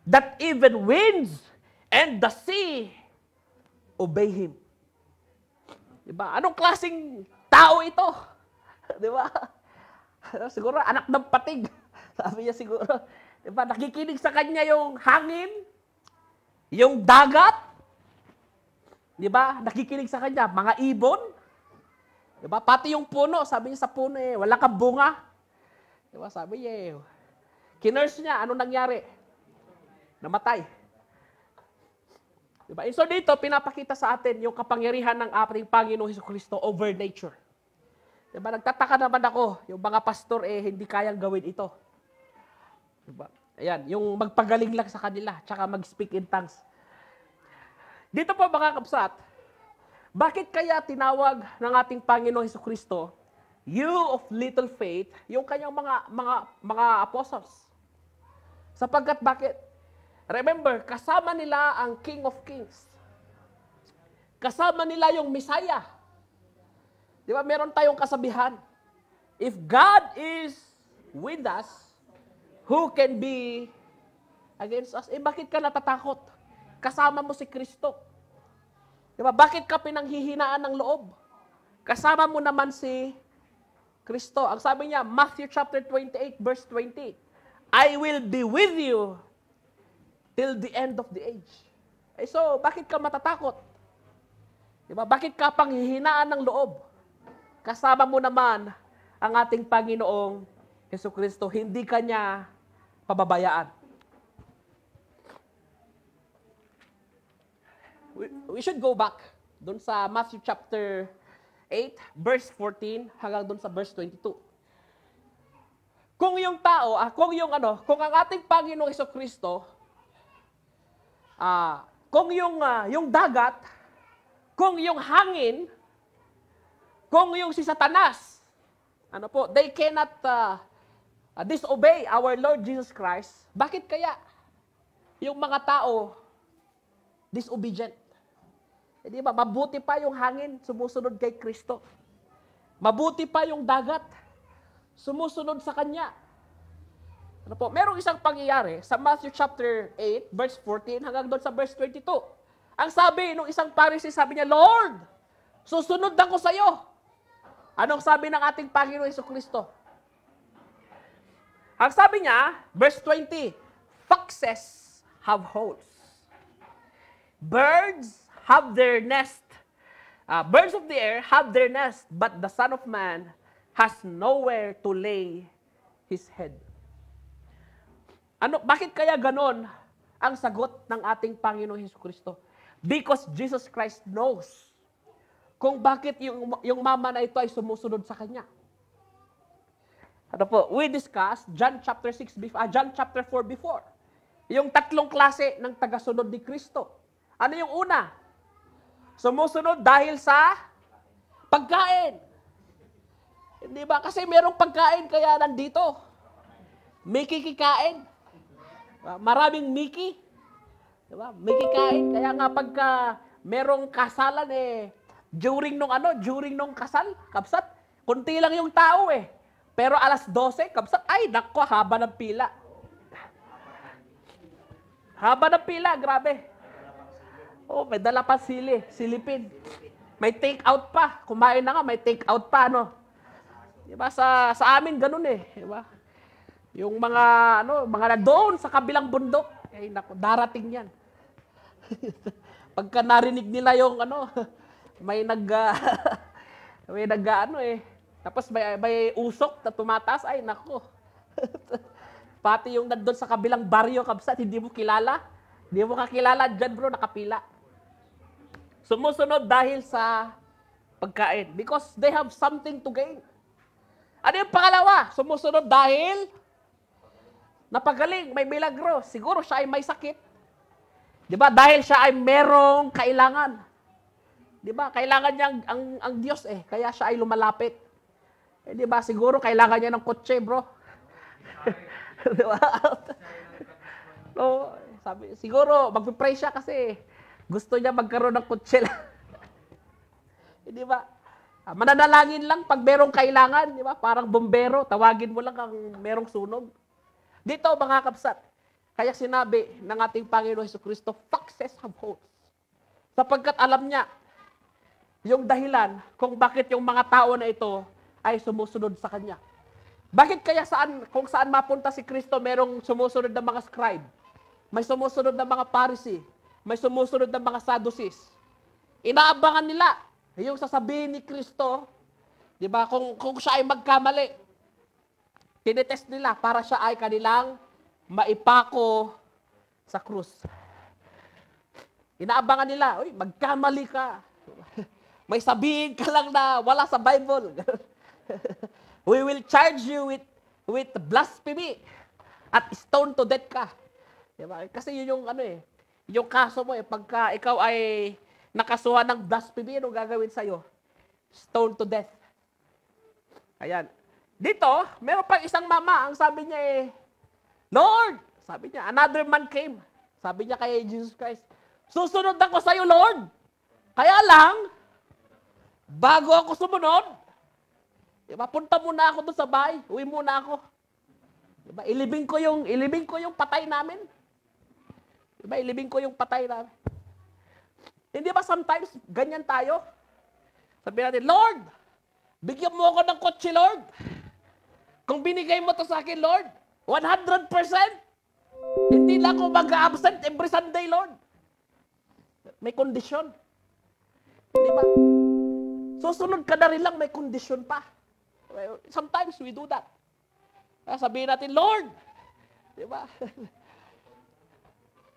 that even winds and the sea obey him? Diba? Anong klaseng tao ito? Diba? Siguro anak ng patig. Sabi niya siguro. Diba? Nakikinig sa kanya yung hangin, yung dagat, diba? Nakikinig sa kanya, mga ibon, diba? Pati yung puno, sabi niya sa puno wala kang bunga. Diba? Sabi niya kinurse niya, ano nangyari? Namatay. Diba? And so dito, pinapakita sa atin yung kapangyarihan ng ating Panginoong Hesukristo over nature. Diba? Nagtataka naman ako, yung mga pastor hindi kayang gawin ito. Diba? Ayan, yung magpagaling lang sa kanila, tsaka mag-speak in tongues. Dito po mga kabsat, bakit kaya tinawag ng ating Panginoong Hesukristo, you of little faith, yung kanyang mga apostles? Sapagkat bakit? Remember, kasama nila ang King of Kings. Kasama nila yung Messiah. Di ba, meron tayong kasabihan, if God is with us, who can be against us? Bakit ka natatakot? Kasama mo si Kristo. Diba? Bakit ka pinanghihinaan ng loob? Kasama mo naman si Kristo. Ang sabi niya, Matthew chapter 28, verse 20, I will be with you till the end of the age. Eh, so, bakit ka matatakot? Diba? Bakit ka panghihinaan ng loob? Kasama mo naman ang ating Panginoong Jesucristo. Hindi ka niya pababayaan. We should go back doon sa Matthew chapter 8, verse 14 hanggang doon sa verse 22. Kung yung tao, kung ang ating Panginoong Jesucristo, kung yung dagat, kung yung hangin, kung yung si Satanas, they cannot disobey our Lord Jesus Christ, bakit kaya yung mga tao disobedient? Eh, di ba? Mabuti pa yung hangin, sumusunod kay Kristo. Mabuti pa yung dagat, sumusunod sa Kanya. Merong isang pangyayari sa Matthew chapter 8, verse 14 hanggang doon sa verse 22. Ang sabi nung isang Pharisee, sabi niya, Lord, susunod ako sa iyo. Anong sabi ng ating Panginoon Jesucristo? Ang sabi niya, verse 20, foxes have holes. Birds have their nest. Birds of the air have their nest, but the Son of Man has nowhere to lay his head. Bakit kaya ganon ang sagot ng ating Panginoong Jesucristo? Because Jesus Christ knows kung bakit yung mama na ito ay sumusunod sa Kanya. We discussed John chapter 4 before. Yung tatlong klase ng tagasunod ni Kristo. Ano yung una? Sumusunod dahil sa pagkain. Hindi ba? Kasi merong pagkain kaya nandito. May kikikain. Maraming Mickey. Diba? May kikain. Kaya nga pagka merong kasalan during nung kasal, kabsat, kunti lang yung tao Pero alas 12, kabsat, ay nako, haba ng pila. Haba ng pila, grabe. Oh, may dala pa silipin. May take out pa. Kumain na nga, may take out pa, Diba? Sa amin ganun diba? Yung mga doon sa kabilang bundok, ay nako, darating yan. Pagka narinig nila yung may tapos may usok na tumataas, ay nako. Pati yung nandun sa kabilang baryo, kabsat, hindi mo kilala. Hindi mo kakilala dyan, bro, nakapila. Sumusunod dahil sa pagkain. Because they have something to gain. Ano yung pangalawa? Sumusunod dahil napagaling, may milagro. Siguro siya ay may sakit. Di ba? Dahil siya ay merong kailangan. Di ba? Kailangan niya ang Diyos kaya siya ay lumalapit. Di ba? Siguro kailangan niya ng kotse, bro. Di ba? No, siguro magpipray siya kasi gusto niya magkaroon ng kotse lang. Di ba? Mananalangin lang pag merong kailangan, di ba? Parang bombero, tawagin mo lang ang merong sunog. Dito, mga kapsat, kaya sinabi ng ating Panginoon Jesucristo, foxes have holes. Sapagkat alam niya yung dahilan kung bakit yung mga tao na ito ay sumusunod sa Kanya. Bakit kaya kung saan mapunta si Kristo, merong sumusunod na mga scribe, may sumusunod na mga Pharisee, may sumusunod na mga Sadducees. Inaabangan nila yung sasabihin ni Kristo, di ba, kung siya ay magkamali, tinetest nila para siya ay kanilang maipako sa krus. Inaabangan nila, magkamali ka. May sabihin ka lang na wala sa Bible. We will charge you with blasphemy at stone to death ka. Diba? Kasi yun yung yung kaso mo pagka ikaw ay nakasuhan ng blasphemy, ano gagawin sa'yo? Stone to death. Ayan. Dito, meron pang isang mama, ang sabi niya Lord, sabi niya, another man came. Sabi niya kay Jesus Christ, susunod ako sa'yo, Lord. Kaya lang, bago ako sumunod, diba, punta muna ako doon sa bahay, uwi muna ako. Diba, ilibing ko yung patay namin. Diba, ilibing ko yung patay namin. Hindi ba sometimes, ganyan tayo? Sabi natin, Lord, bigyan mo ako ng kotse, Lord. Kung binigay mo to sa akin, Lord, 100%. Hindi na ako mag-absent every Sunday, Lord. May kondisyon. Di ba? Susunod ka na rin lang, may kondisyon pa. Sometimes we do that. Sabihin natin, Lord, di ba?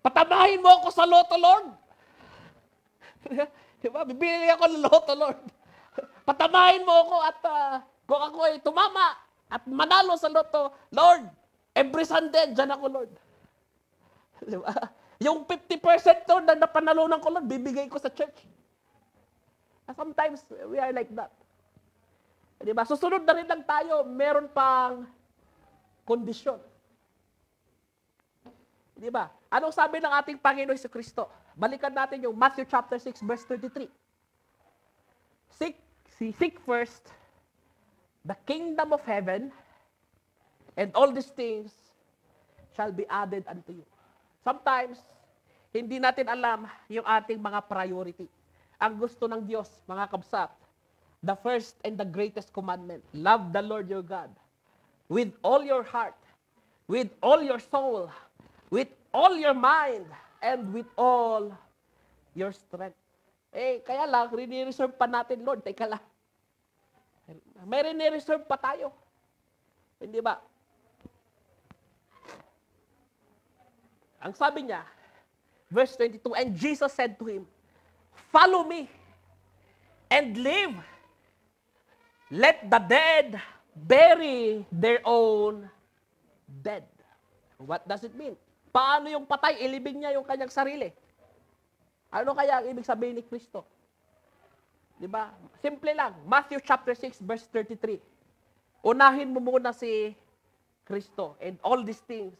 Patamahin mo ako sa loto, Lord. Di ba? Bibili ako ng loto, Lord. Patamahin mo ako at kung ako ay tumama at manalo sa loto, Lord, every Sunday, dyan ako, Lord. Di ba? Yung 50% to na napanalunan ko, Lord, bibigay ko sa church. Sometimes, we are like that. Di ba? Susunod na rin lang tayo, meron pang kondisyon. Di ba? Anong sabi ng ating Panginoon Jesucristo? Balikan natin yung Matthew chapter 6, verse 33. Seek first the kingdom of heaven, and all these things shall be added unto you. Sometimes, hindi natin alam yung ating mga priority. Ang gusto ng Diyos, mga kabsat, the first and the greatest commandment, love the Lord your God with all your heart, with all your soul, with all your mind, and with all your strength. Kaya lang, rini-reserve pa natin, Lord, teka lang. May rini-reserve pa tayo. Hindi ba? Ang sabi niya, verse 22, and Jesus said to him, follow me and live. Let the dead bury their own dead. What does it mean? Paano yung patay, ilibing niya yung kanyang sarili? Ano kaya ang ibig sabihin ni Kristo? Diba? Simple lang. Matthew chapter 6, verse 33. Unahin mo muna si Kristo, and all these things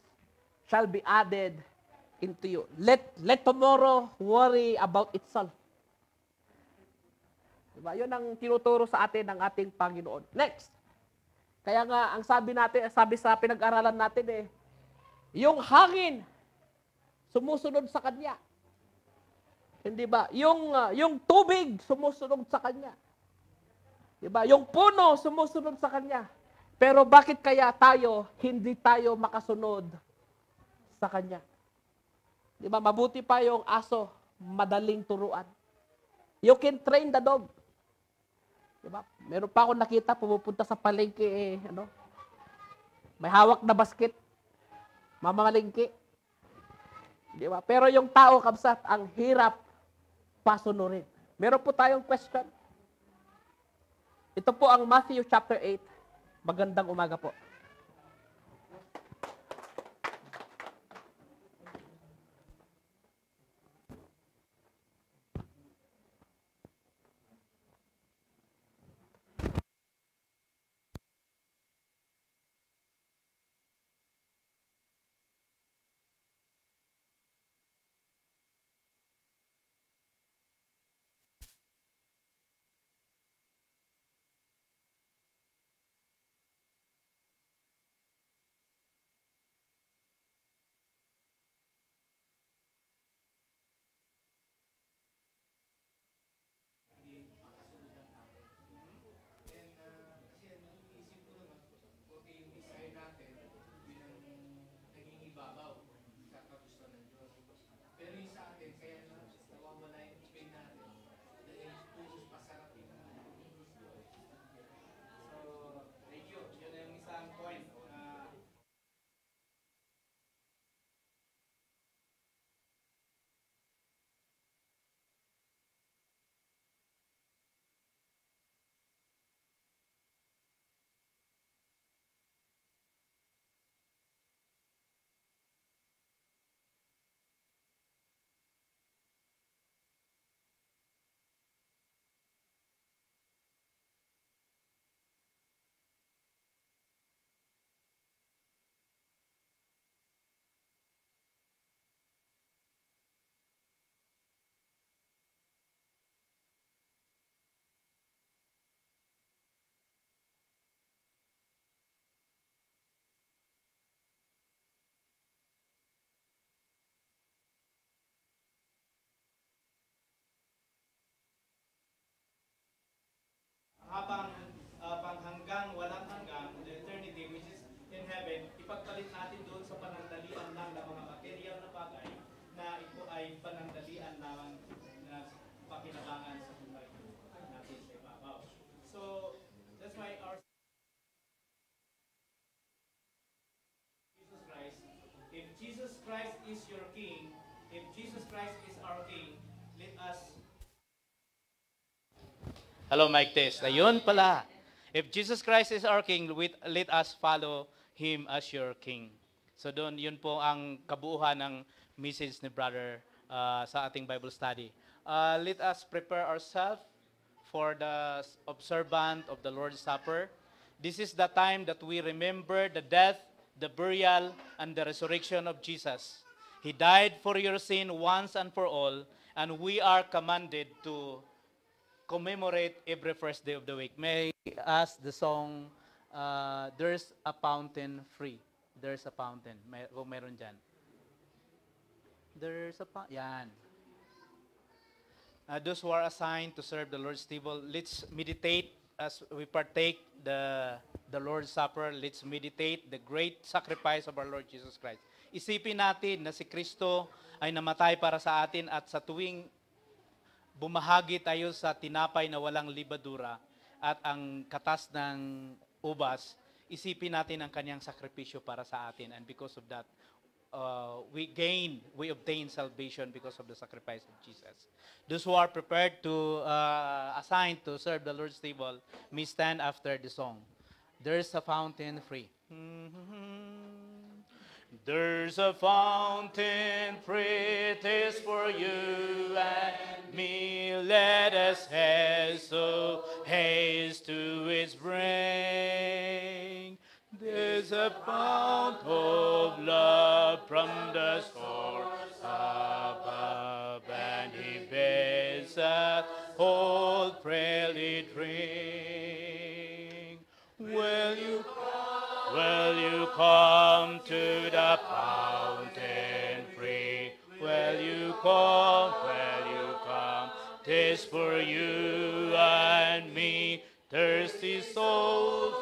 shall be added into you. Let tomorrow worry about itself. Diba? Yun ang tinuturo sa atin ng ating Panginoon. Next. Kaya nga, ang sabi sa pinag-aralan natin yung hangin, sumusunod sa Kanya. Hindi ba? Yung tubig, sumusunod sa Kanya. Diba? Yung puno, sumusunod sa Kanya. Pero bakit kaya hindi tayo makasunod sa Kanya? Diba? Mabuti pa yung aso, madaling turuan. You can train the dog. Diba? Meron pa ako nakita, pumupunta sa palengke, may hawak na basket, mamalengke. Diba? Pero yung tao, kabsat, ang hirap pasunurin. Meron po tayong question. Ito po ang Matthew chapter 8. Magandang umaga po.
is your King, if Jesus Christ is our King, let us... Hello, mic test. Ayun pala. If Jesus Christ is our King, let us follow Him as your King. So doon, yun po ang kabuuhan ng message ni Brother sa ating Bible study. Let us prepare ourselves for the observance of the Lord's Supper. This is the time that we remember the death, the burial, and the resurrection of Jesus. He died for your sin once and for all, and we are commanded to commemorate every first day of the week. May I ask the song, There's a Fountain Free. There's a fountain. Kung meron dyan. There's a fountain. Yan. Those who are assigned to serve the Lord's table, let's meditate as we partake the Lord's Supper. Let's meditate the great sacrifice of our Lord Jesus Christ. Isipin natin na si Kristo ay namatay para sa atin at sa tuwing bumahagi tayo sa tinapay na walang libadura at ang katas ng ubas, isipin natin ang kanyang sakripisyo para sa atin. And because of that, we obtain salvation because of the sacrifice of Jesus. Those who are prepared to assigned to serve the Lord's table may stand after the song. There's a fountain free. There's a fountain free, 'tis for you and me. Let us haste to its brink. There's a fount of love from the source above, and He bids us hold freely drink. Will you come to the fountain free? Will you come? 'Tis for you and me. Thirsty soul,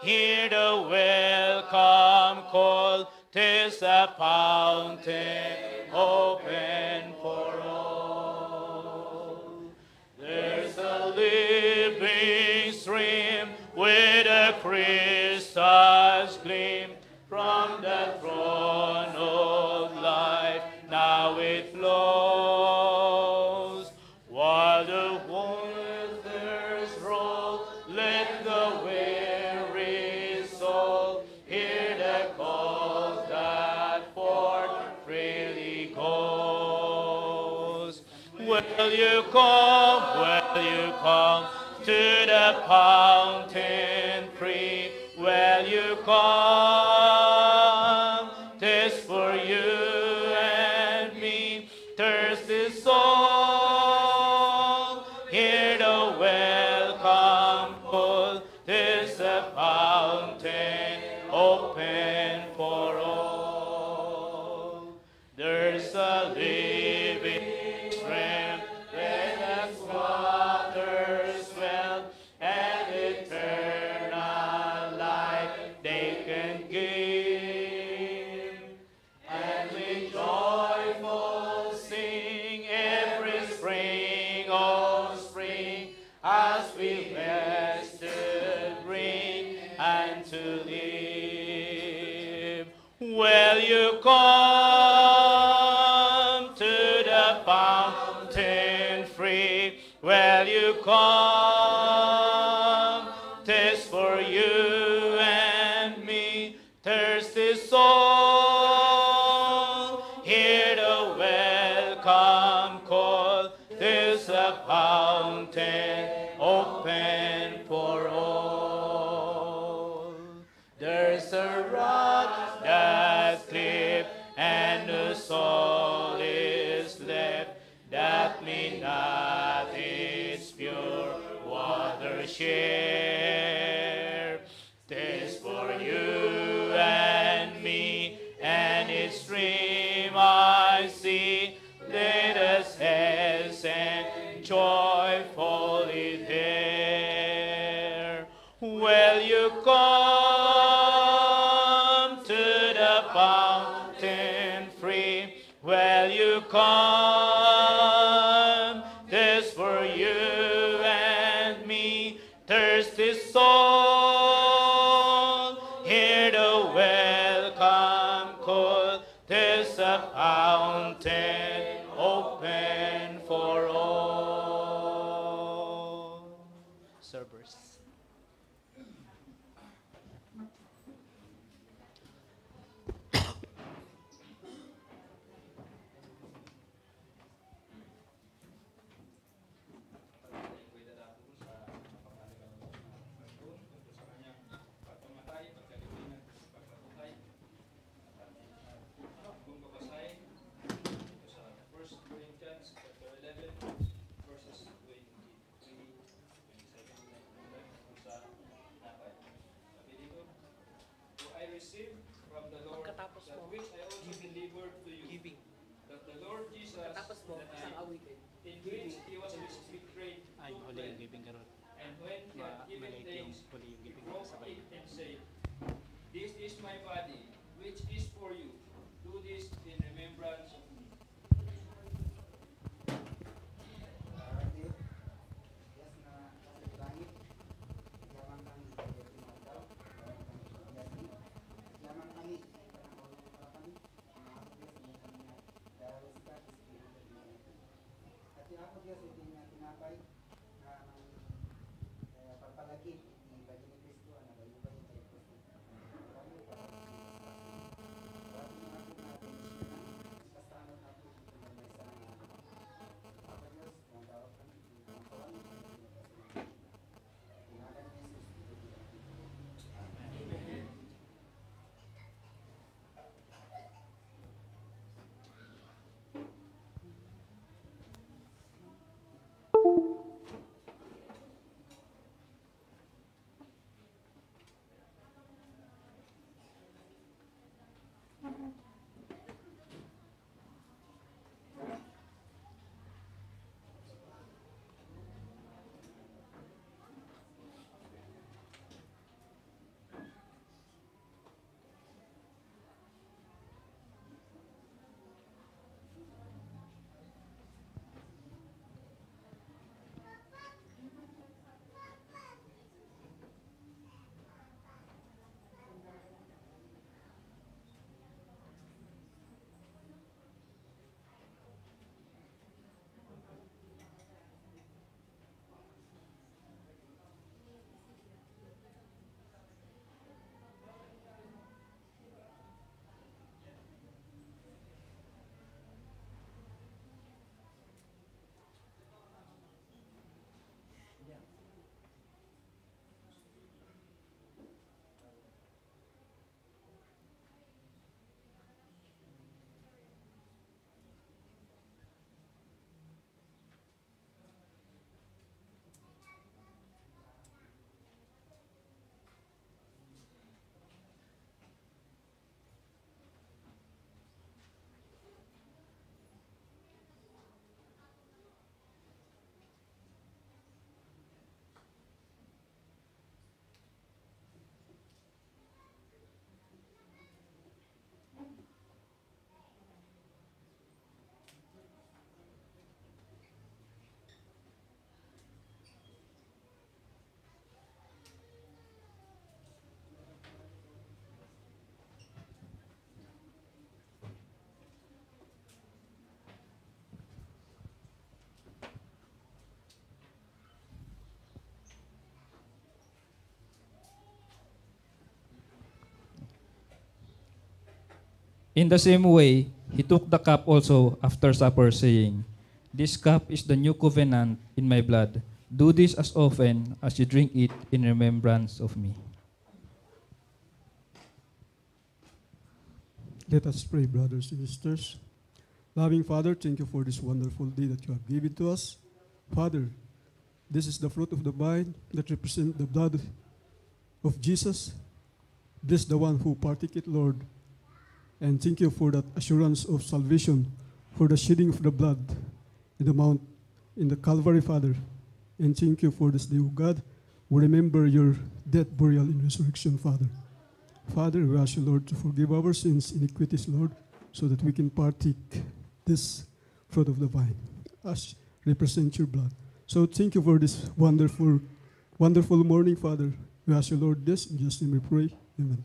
hear the welcome call. 'Tis a fountain open for all. There's a living stream with a crystal's gleam from the throne of life. Now it flows while the waters roll. Let the weary soul hear the call that forth freely goes. Will you come? Will you come to the fountain free? Will you come? 'Tis for you and me, thirsty soul. Hear the welcome call. 'Tis a fountain open for all. There's a living stream where the waters swell, and eternal life they can give. And with joyful sing every spring, oh spring, as we rest to bring and to live. Will you come to the fountain free? Will you come? 'Tis for you and me, thirsty soul. Hear the welcome call. 'Tis a fountain open for all. There's a rock that's deep, and the soul is left, that may not its pure water share. 'Tis for you and me, and its stream I see. Let us hasten joyfully there. Will you come to the fountain free? Will you come? 'Tis for you and me, thirsty soul. Hear the welcome call. fountain open for all. Servers. Ay, huli yung giving karon. Malate yung huli yung giving sabay.
This is my body, which is for you. Do this in remembrance of me.
In the same way, he took the cup also after supper, saying, "This cup is the new covenant in my blood. Do this as often as you drink it in remembrance of me."
Let us pray, brothers and sisters. Loving Father, thank you for this wonderful day that you have given to us. Father, this is the fruit of the vine that represents the blood of Jesus. This is the one who partook it, Lord. And thank you for that assurance of salvation, for the shedding of the blood in the mount, in the Calvary, Father. And thank you for this day, O God. We remember your death, burial, and resurrection, Father. Father, we ask you, Lord, to forgive our sins, iniquities, Lord, so that we can partake this fruit of the vine, as represent your blood. So thank you for this wonderful, wonderful morning, Father. We ask you, Lord, this, in Jesus' name we pray. Amen.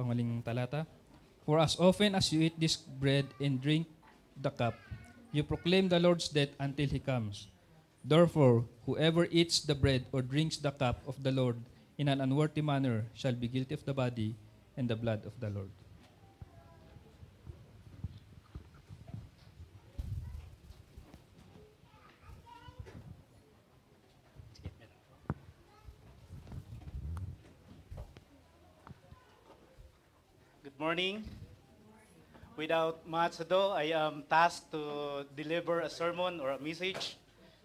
pangaling talata. For as often as you eat this bread and drink the cup, you proclaim the Lord's death until He comes. Therefore, whoever eats the bread or drinks the cup of the Lord in an unworthy manner shall be guilty of the body and the blood of the Lord.
Good morning. Without much ado, I am tasked to deliver a sermon or a message.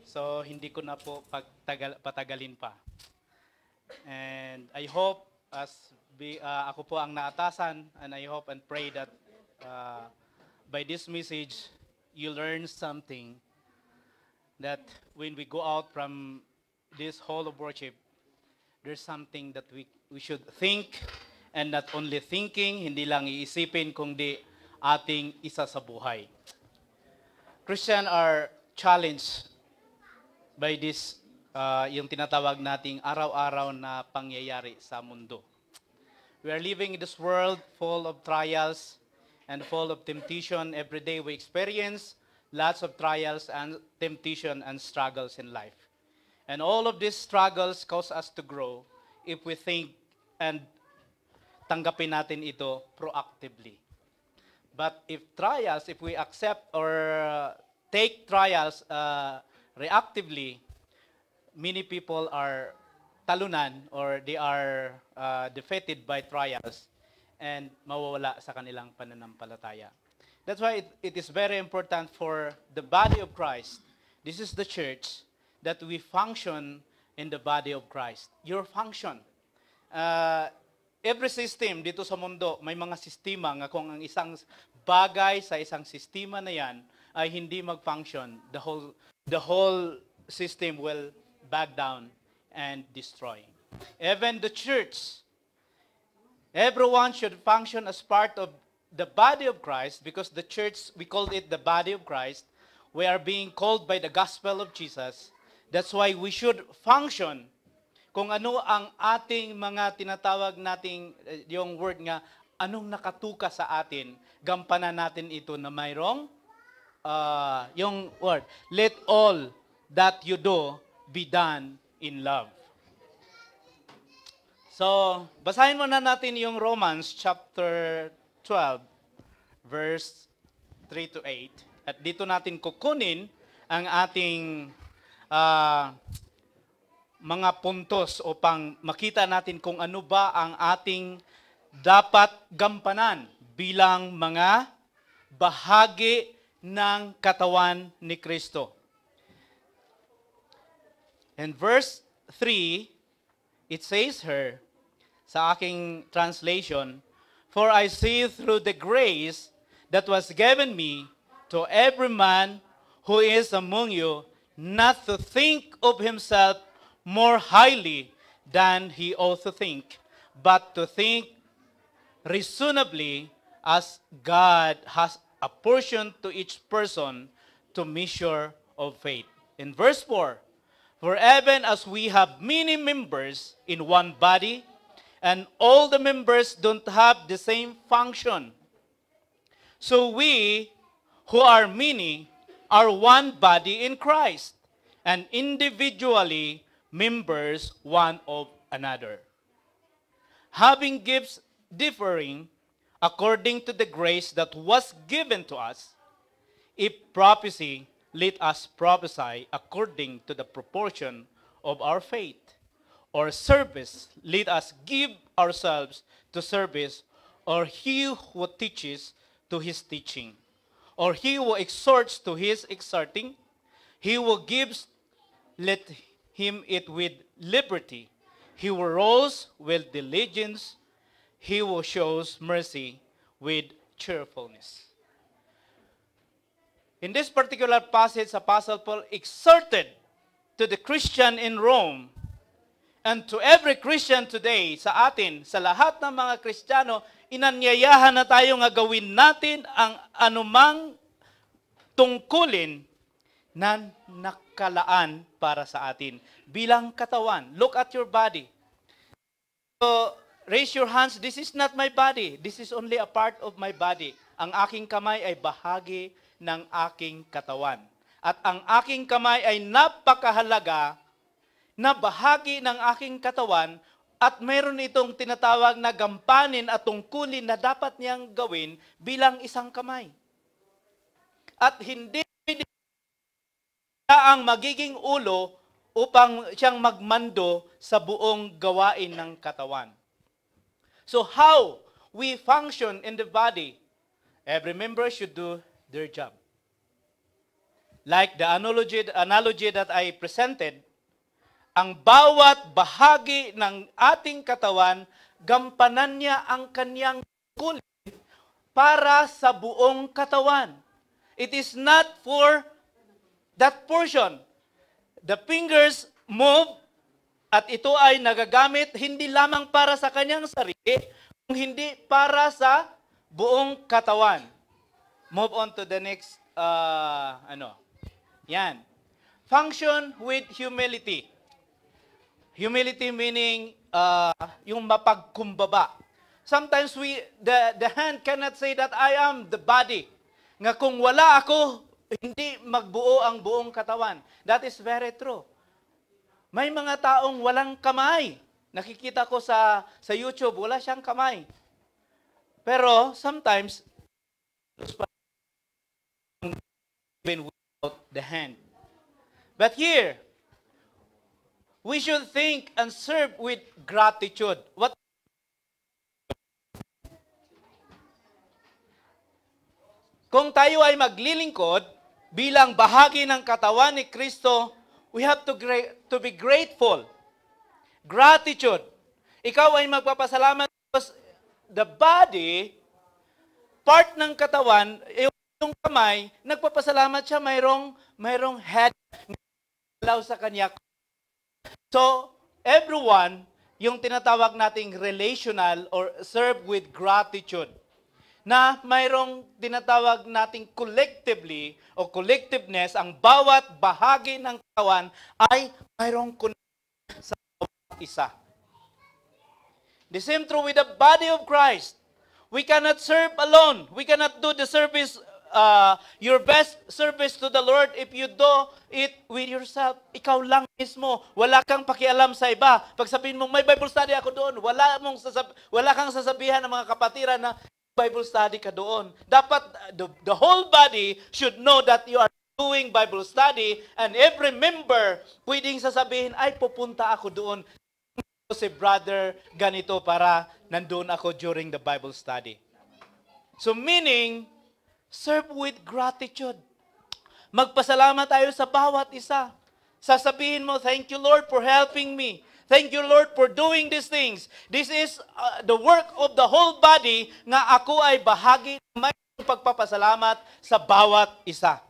So, hindi ko na po patagalin pa. And I hope, ako po ang naatasan, and I hope and pray that by this message, you learn something that when we go out from this hall of worship, there's something that we should think, and not only thinking, hindi lang iisipin, kundi ating isa sa buhay. Christians are challenged by this, yung tinatawag nating araw-araw na pangyayari sa mundo. We are living in this world full of trials and full of temptation. Every day we experience lots of trials and temptation and struggles in life. And all of these struggles cause us to grow if we think and tanggapin natin ito proactively. But if we accept or take trials reactively, many people are talunan or they are defeated by trials and mawawala sa kanilang pananampalataya. That's why it is very important for the body of Christ, this is the church, that we function in the body of Christ. Your function. Every system dito sa mundo, may mga sistema nga kung ang isang bagay sa isang sistema na yan ay hindi mag-function, the whole system will back down and destroy. Even the church, everyone should function as part of the body of Christ, because the church, we call it the body of Christ. We are being called by the gospel of Jesus. That's why we should function kung ano ang ating mga tinatawag nating, yung word nga, anong nakatuka sa atin, gampanan natin ito na mayroong, yung word, let all that you do be done in love. So, basahin muna natin yung Romans chapter 12, verse 3 to 8. At dito natin kukunin ang ating mga puntos upang makita natin kung ano ba ang ating dapat gampanan bilang mga bahagi ng katawan ni Kristo. In verse 3, it says here, sa aking translation, for I see through the grace that was given me to every man who is among you, not to think of himself more highly than he ought to think, but to think reasonably as God has apportioned to each person to measure of faith. In verse 4, for even as we have many members in one body, and all the members don't have the same function, so we, who are many, are one body in Christ, and individually members one of another. Having gifts differing according to the grace that was given to us, if prophecy, let us prophesy according to the proportion of our faith. Or service, let us give ourselves to service, or he who teaches to his teaching, or he who exhorts to his exhorting, he who gives, let him eat with liberty, he who rules with diligence, he who shows mercy with cheerfulness. In this particular passage, Apostle Paul exhorted to the Christian in Rome and to every Christian today, sa atin, sa lahat ng mga Kristiyano, inanyayahan na tayo nga gawin natin ang anumang tungkulin na nakalaan para sa atin bilang katawan. Look at your body. So, raise your hands. This is not my body. This is only a part of my body. Ang aking kamay ay bahagi ng aking katawan. At ang aking kamay ay napakahalaga na bahagi ng aking katawan at mayroon itong tinatawag na gampanin at tungkulin na dapat niyang gawin bilang isang kamay. At hindi ang magiging ulo upang siyang magmando sa buong gawain ng katawan. So how we function in the body, every member should do their job. Like the analogy that I presented, ang bawat bahagi ng ating katawan, gampanan niya ang kanyang tungkulin para sa buong katawan. It is not for that portion. The fingers move at ito ay nagagamit hindi lamang para sa kanyang sarili, kung hindi para sa buong katawan. Move on to the next, Yan. Function with humility. Humility meaning yung mapagkumbaba. Sometimes the hand cannot say that I am the body. Nga kung wala ako, hindi magbuo ang buong katawan. That is very true. May mga taong walang kamay. Nakikita ko sa YouTube, wala siyang kamay. Pero sometimes, even without the hand. But here, we should think and serve with gratitude. What? Kung tayo ay maglilingkod bilang bahagi ng katawan ni Kristo, we have to be grateful. Gratitude. Ikaw ay magpapasalamat because the body, part ng katawan, yung kamay, nagpapasalamat siya, mayroong head alaw sa kanya. So, everyone, yung tinatawag nating relational or serve with gratitude, na mayroong tinatawag nating collectively o collectiveness, ang bawat bahagi ng katawan ay mayroong connection sa bawat isa. The same true with the body of Christ. We cannot serve alone. We cannot do the service, your best service to the Lord if you do it with yourself. Ikaw lang mismo. Wala kang pakialam sa iba. Pag sabihin mo, may Bible study ako doon, wala kang sasabihan ng mga kapatiran na Bible study ka doon. Dapat the whole body should know that you are doing Bible study, and every member pwedeng sasabihin, ay pupunta ako doon si brother ganito para nandun ako during the Bible study. So meaning, serve with gratitude. Magpasalamat tayo sa bawat isa. Sasabihin mo, thank you Lord for helping me. Thank you, Lord, for doing these things. This is the work of the whole body nga ako ay bahagi ng may pagpapasalamat sa bawat isa.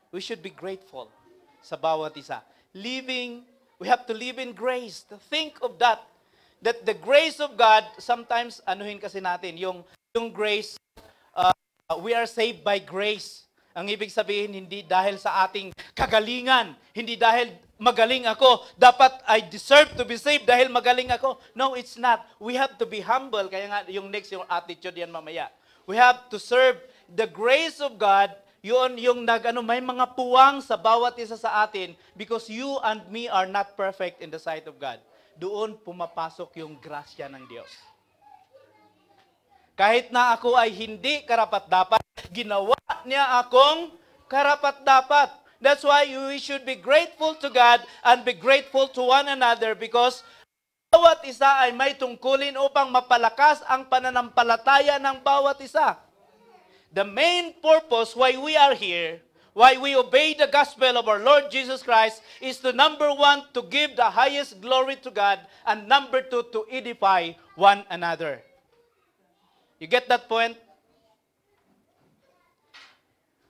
We should be grateful sa bawat isa. We have to live in grace. To think of that the grace of God, sometimes, anuhin kasi natin, yung grace, we are saved by grace. Ang ibig sabihin, hindi dahil sa ating kagalingan, hindi dahil magaling ako, dapat I deserve to be saved dahil magaling ako. No, it's not. We have to be humble. Kaya nga, yung attitude yan mamaya. We have to serve the grace of God, yung may mga puwang sa bawat isa sa atin because you and me are not perfect in the sight of God. Doon pumapasok yung grasya ng Diyos. Kahit na ako ay hindi karapat-dapat, ginawa niya akong karapat-dapat. That's why we should be grateful to God and be grateful to one another because bawat isa ay may tungkulin upang mapalakas ang pananampalataya ng bawat isa. The main purpose why we are here, why we obey the gospel of our Lord Jesus Christ is to, number one, to give the highest glory to God, and number two, to edify one another. You get that point?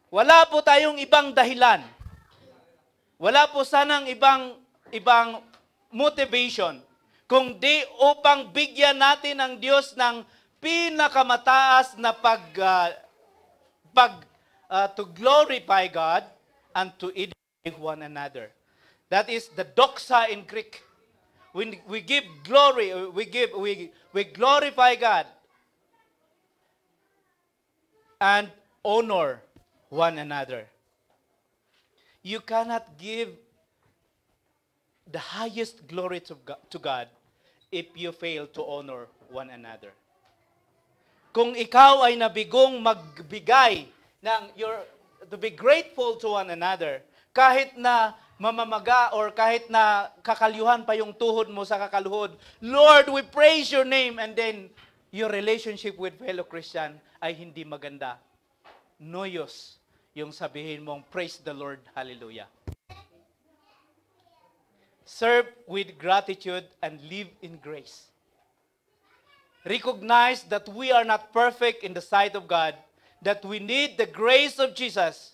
Wala po tayong ibang dahilan. Wala po sanang ibang motivation, kundi upang bigyan natin ang Diyos ng pinakamataas na to glorify God and to edify one another. That is the doxa in Greek. we give glory, we glorify God and honor one another. You cannot give the highest glory to God if you fail to honor one another. Kung ikaw ay nabigong magbigay to be grateful to one another, kahit na mamamaga or kahit na kakalyuhan pa yung tuhod mo sa kakaluhod, Lord, we praise your name, and then your relationship with fellow Christian ay hindi maganda. Noyos yung sabihin mong, praise the Lord, hallelujah. Serve with gratitude and live in grace. Recognize that we are not perfect in the sight of God, that we need the grace of Jesus,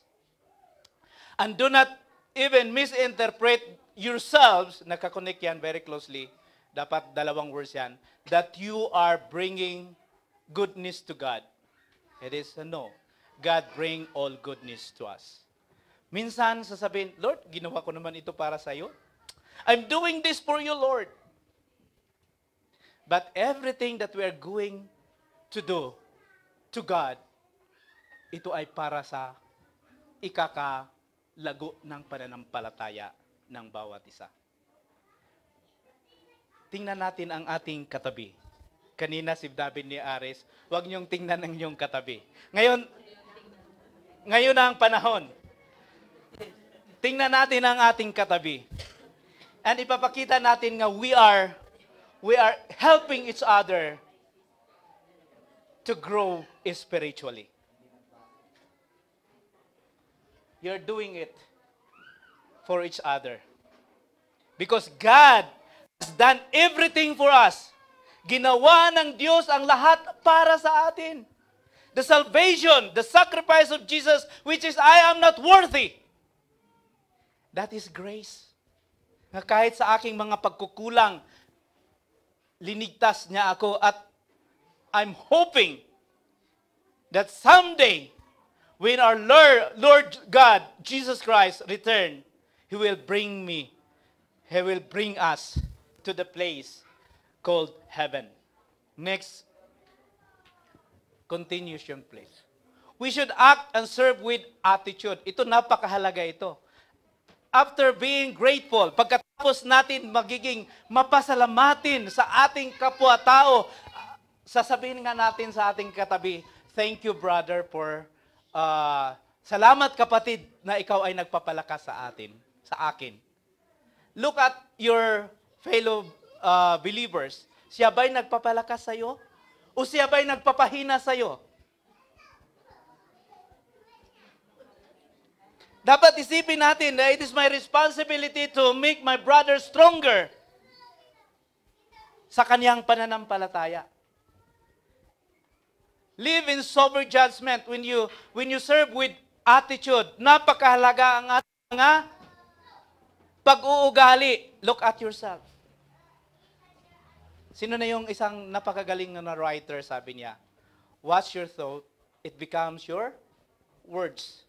and do not even misinterpret yourselves, nakakonect yan very closely, dapat dalawang words yan, that you are bringing goodness to God. It is a no. God bring all goodness to us. Minsan sasabihin, Lord, ginawa ko naman ito para sa iyo. I'm doing this for you, Lord. But everything that we are going to do to God, ito ay para sa ikakalago ng pananampalataya ng bawat isa. Tingnan natin ang ating katabi. Kanina si David ni Ares, huwag niyong tingnan ang inyong katabi. Ngayon ang panahon. Tingnan natin ang ating katabi. And ipapakita natin nga we are helping each other to grow spiritually. You're doing it for each other. Because God has done everything for us. Ginawa ng Diyos ang lahat para sa atin. The salvation, the sacrifice of Jesus, which is I am not worthy. That is grace. Na kahit sa aking mga pagkukulang, linigtas niya ako, at I'm hoping that someday, when our Lord God, Jesus Christ, return, He will bring us to the place called heaven. Next, continuation, please. We should act and serve with attitude. Ito, napakahalaga ito. After being grateful, pagkatapos natin magiging mapasalamatin sa ating kapwa-tao, sasabihin nga natin sa ating katabi, thank you, brother, for salamat, kapatid, na ikaw ay nagpapalakas sa akin. Look at your fellow believers. Siya ba'y nagpapalakas sa iyo? O siya ba'y nagpapahina sa iyo? Dapat isipin natin na it is my responsibility to make my brother stronger sa kaniyang pananampalataya. Live in sober judgment. When you serve with attitude, napakahalaga ang ating mga pag-uugali. Look at yourself. Sino na yung isang napakagaling na writer, sabi niya, what's your thought, it becomes your words.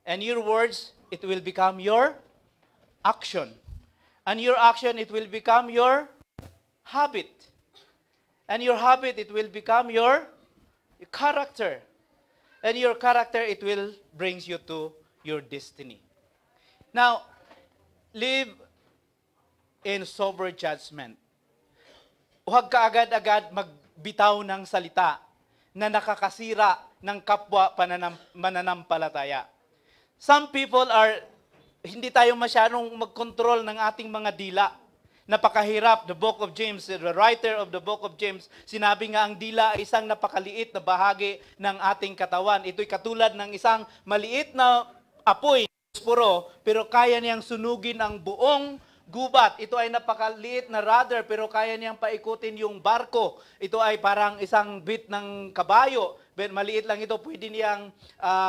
And your words, it will become your action. And your action, it will become your habit. And your habit, it will become your character. And your character, it will brings you to your destiny. Now, live in sober judgment. Huwag ka agad-agad magbitaw ng salita na nakakasira ng kapwa mananampalataya. Some people hindi tayo masyadong mag-control ng ating mga dila. Napakahirap. The book of James, the writer of the book of James, sinabi nga ang dila ay isang napakaliit na bahagi ng ating katawan. Ito'y katulad ng isang maliit na apoy, pero kaya niyang sunugin ang buong gubat. Ito ay napakaliit na rudder, pero kaya niyang paikutin yung barko. Ito ay parang isang bit ng kabayo. Maliit lang ito, pwede niyang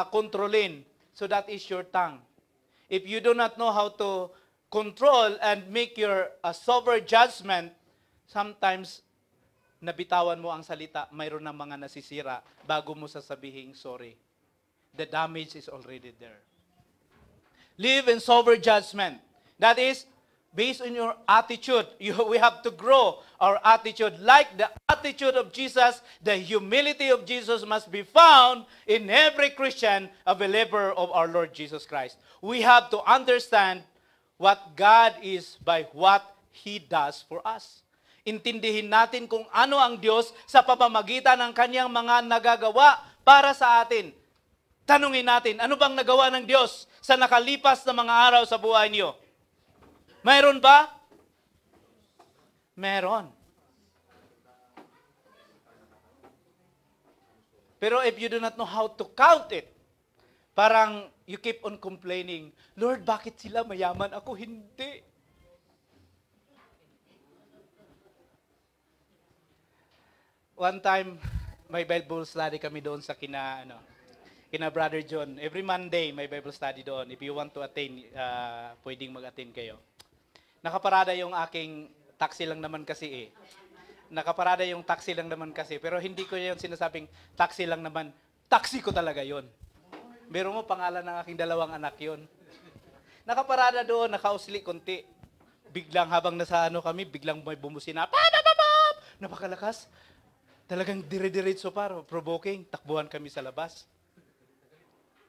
kontrolin. So that is your tongue. If you do not know how to control and make your sober judgment, sometimes nabitawan mo ang salita, mayroon ng mga nasisira bago mo sasabihin sorry. The damage is already there. Live in sober judgment. That is, based on your attitude. We have to grow our attitude. Like the attitude of Jesus, the humility of Jesus must be found in every Christian, a believer of our Lord Jesus Christ. We have to understand what God is by what He does for us. Intindihin natin kung ano ang Diyos sa pamamagitan ng Kanyang mga nagagawa para sa atin. Tanungin natin, ano bang nagawa ng Diyos sa nakalipas na mga araw sa buhay niyo? Mayroon ba? Meron. Pero if you do not know how to count it, parang you keep on complaining, Lord, bakit sila mayaman? Ako hindi. One time, may Bible study kami doon sa kina Brother John. Every Monday, may Bible study doon. If you want to attend, pwedeng mag-attend kayo. Nakaparada yung aking taxi lang naman kasi Nakaparada yung taxi lang naman kasi. Pero hindi ko yung sinasabing taxi lang naman. Taxi ko talaga yon. Biro mo, pangalan ng aking dalawang anak yon. Nakaparada doon, nakausli konti. Biglang habang nasa kami, biglang may bumusina. Napakalakas. Talagang dire-diretso pa, provoking. Takbuhan kami sa labas.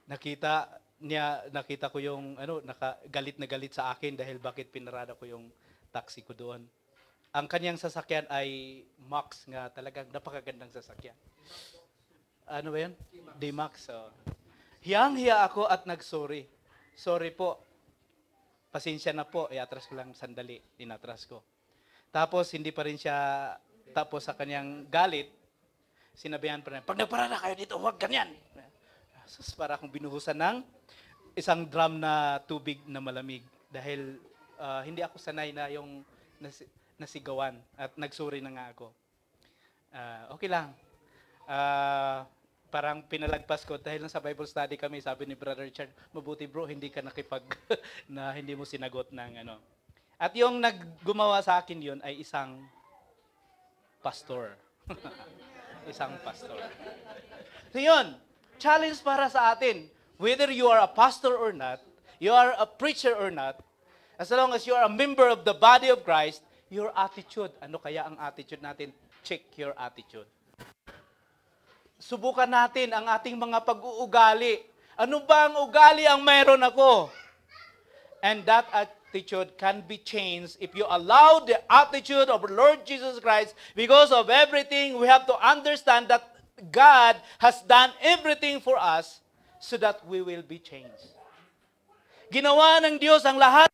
Nakita ko yung galit na galit sa akin dahil bakit pinarada ko yung taxi ko doon. Ang kanyang sasakyan ay Max nga, talagang napakagandang sasakyan. Ano ba yun? D-Max. So. Hiyang-hiya ako at nag-sorry. Sorry po. Pasensya na po. Iatras ko lang sandali. Inatras ko. Tapos hindi pa rin siya, tapos sa kanyang galit, sinabihan pa rin, pag nagparada kayo dito, huwag ganyan. Sus, para akong binuhusan ng isang drum na tubig na malamig. Dahil hindi ako sanay na yung nasigawan at nagsuri na nga ako. Okay lang. Parang pinalagpas ko dahil sa Bible study kami, sabi ni Brother Richard, mabuti bro, hindi ka na hindi mo sinagot ng At yung naggumawa sa akin yun ay isang pastor. Isang pastor. So yun, challenge para sa atin. Whether you are a pastor or not, you are a preacher or not, as long as you are a member of the body of Christ, your attitude, ano kaya ang attitude natin? Check your attitude. Subukan natin ang ating mga pag-uugali. Ano ba ang ugali ang mayroon ako? And that attitude can be changed if you allow the attitude of Lord Jesus Christ. Because of everything, we have to understand that God has done everything for us so that we will be changed. Ginawa ng Diyos ang lahat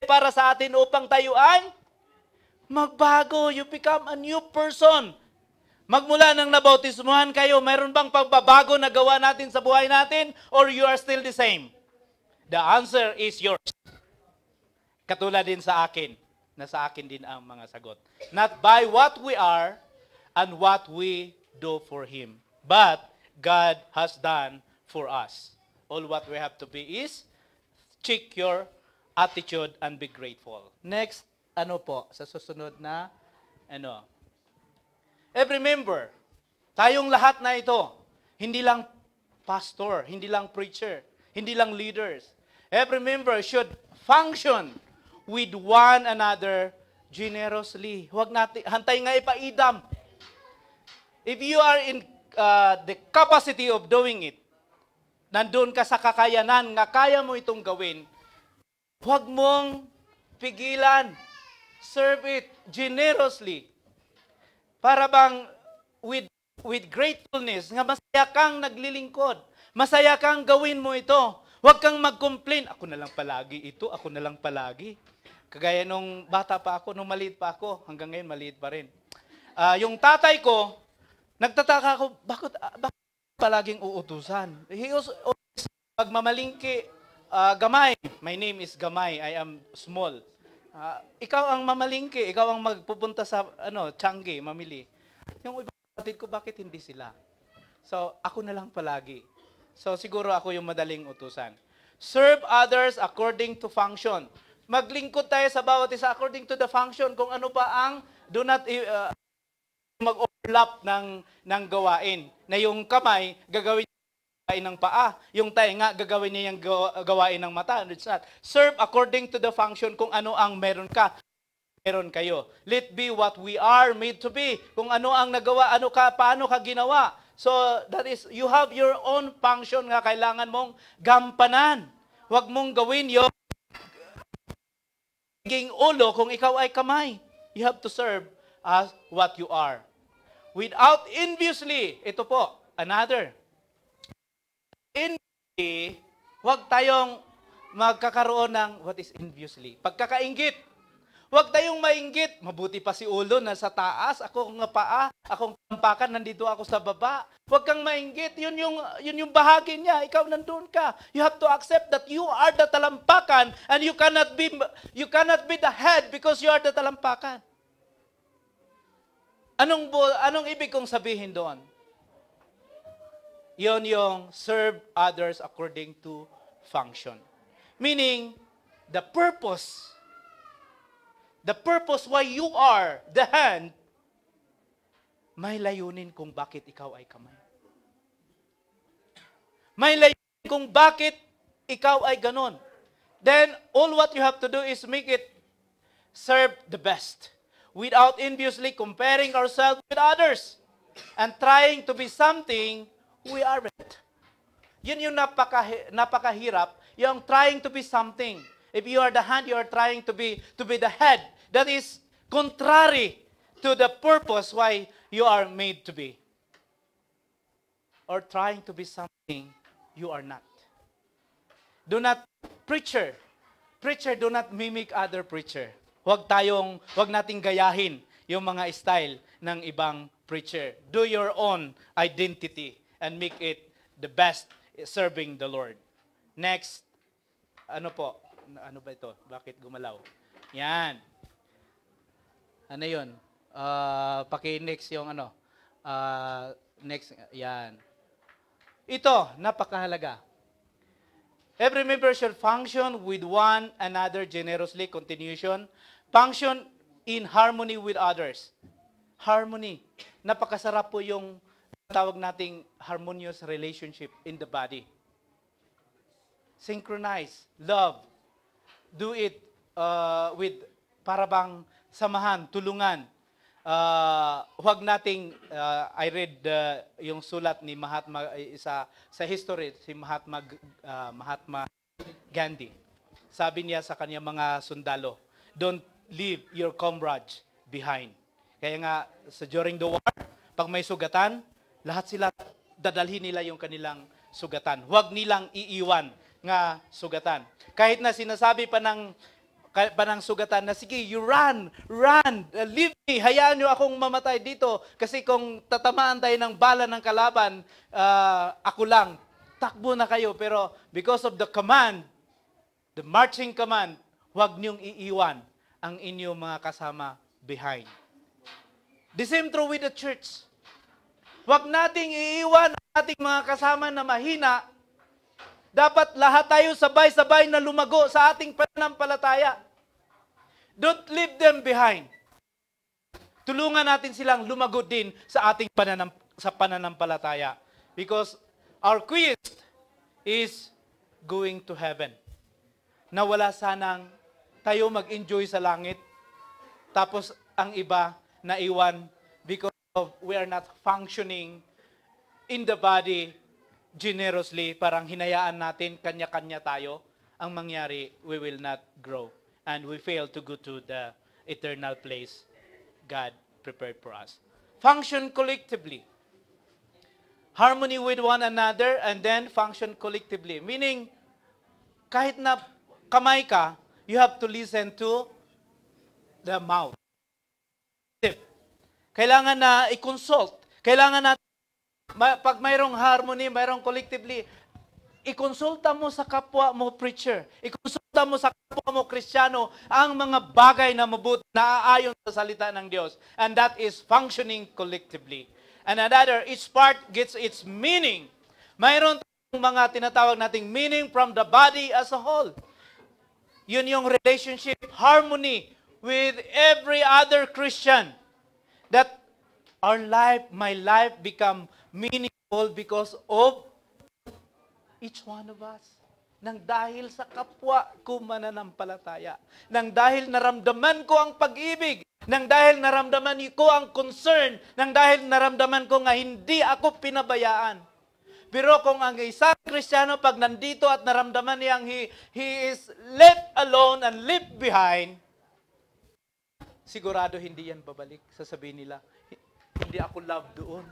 para sa atin upang tayo ay magbago. You become a new person. Magmula nang nabautismuhan kayo, mayroon bang pagbabago na gawa natin sa buhay natin? Or you are still the same? The answer is yours. Katulad din sa akin, na sa akin din ang mga sagot. Not by what we are and what we do for Him, but God has done for us. All what we have to be is check your attitude and be grateful. Next, sa susunod na, every member, tayong lahat na ito, hindi lang pastor, hindi lang preacher, hindi lang leaders. Every member should function with one another generously. Huwag natin, hantay nga ipaidam. If you are in the capacity of doing it, nandun ka sa kakayanan, nga kaya mo itong gawin, huwag mong pigilan. Serve it generously. Para bang with gratefulness, nga masaya kang naglilingkod. Masaya kang gawin mo ito. Huwag kang mag-complain. Ako na lang palagi ito, ako na lang palagi. Kagaya nung bata pa ako, nung maliit pa ako, hanggang ngayon maliit pa rin. Yung tatay ko, nagtataka ako, bakit palaging uutusan? He was always pagmamalingki, Gamay. My name is Gamay. I am small. Ikaw ang mamalingki, ikaw ang magpupunta sa Changi, mamili. Yung ibang kapatid ko, bakit hindi sila? So, ako na lang palagi. So, siguro ako yung madaling utusan. Serve others according to function. Maglingkod tayo sa bawat isa according to the function. Kung ano pa ang do not mag-overlap ng gawain. Na yung kamay, gagawin gawain ng paa. Yung tainga, gagawin niya yung gawain ng mata. It's not. Serve according to the function kung ano ang meron ka. Meron kayo. Let be what we are made to be. Kung ano ang nagawa, paano ka ginawa. So, that is, you have your own function nga kailangan mong gampanan. Huwag mong gawin yung ging ulo kung ikaw ay kamay. You have to serve as what you are. Without enviously, ito po, another. Enviously, huwag tayong magkakaroon ng, what is enviously? Pagkakainggit. Huwag tayong mainggit. Mabuti pa si ulo na sa taas, ako nga paa, akong tampakan, nandito ako sa baba. Huwag kang mainggit. Yun yung bahagi niya. Ikaw nandun ka. You have to accept that you are the talampakan and you cannot be the head because you are the talampakan. Anong ibig kong sabihin doon? Yon yung serve others according to function. Meaning, the purpose why you are the hand, may layunin kung bakit ikaw ay kamay. May layunin kung bakit ikaw ay ganon. Then, all what you have to do is make it serve the best. Without enviously comparing ourselves with others and trying to be something we aren't. Yun yung napakahirap, yung trying to be something. If you are the hand, you are trying to be the head. That is contrary to the purpose why you are made to be. Or trying to be something you are not. Do not, preacher, do not mimic other preacher. Huwag nating gayahin yung mga style ng ibang preacher. Do your own identity and make it the best serving the Lord. Next, ano ba ito? Bakit gumalaw? Yan. Ano yun? Paki-next yung next, yan. Ito, napakahalaga. Every member should function with one another generously, continuation. Function in harmony with others. Harmony. Napakasarap po yung tawag nating harmonious relationship in the body. Synchronize, love. Do it with parabang samahan, tulungan. Huwag nating, I read yung sulat ni Mahatma, sa history, si Mahatma Gandhi. Sabi niya sa kanya mga sundalo, don't leave your comrades behind. Kaya nga, during the war, pag may sugatan, lahat sila, dadalhin nila yung kanilang sugatan. Huwag nilang iiwan nga sugatan. Kahit na sinasabi pa ng sugatan na, sige, you run, leave me, hayaan nyo akong mamatay dito. Kasi kung tatamaan tayo ng bala ng kalaban, ako lang, takbo na kayo. Pero because of the command, the marching command, huwag nyong iiwan ang inyong mga kasama behind. The same true with the church. Huwag nating iiwan ang ating mga kasama na mahina. Dapat lahat tayo sabay-sabay na lumago sa ating pananampalataya. Don't leave them behind. Tulungan natin silang lumago din sa ating pananampalataya. Because our quest is going to heaven. Na wala sanang tayo mag-enjoy sa langit, tapos ang iba naiwan because we are not functioning in the body generously, parang hinayaan natin, kanya-kanya tayo. Ang mangyari, we will not grow. And we fail to go to the eternal place God prepared for us. Function collectively. Harmony with one another, and then function collectively. Meaning, kahit na kamay ka, you have to listen to the mouth. Kailangan na i-consult. Kailangan na, pag mayroong harmony, mayroong collectively, ikonsulta mo sa kapwa mo preacher. Ikonsulta mo sa kapwa mo Kristiyano ang mga bagay na mabuti na aayon sa salita ng Diyos. And that is functioning collectively. And another, each part gets its meaning. Mayroon tayong mga tinatawag nating meaning from the body as a whole. Yun yung relationship, harmony with every other Christian. That our life, my life become meaningful because of Each one of us. Nang dahil sa kapwa ko mananampalataya. Nang dahil naramdaman ko ang pag-ibig. Nang dahil naramdaman ko ang concern. Nang dahil naramdaman ko nga hindi ako pinabayaan. Pero kung ang isang Kristiyano, pag nandito at naramdaman niyang he is left alone and left behind, sigurado hindi yan babalik. Sasabihin nila, hindi ako love doon.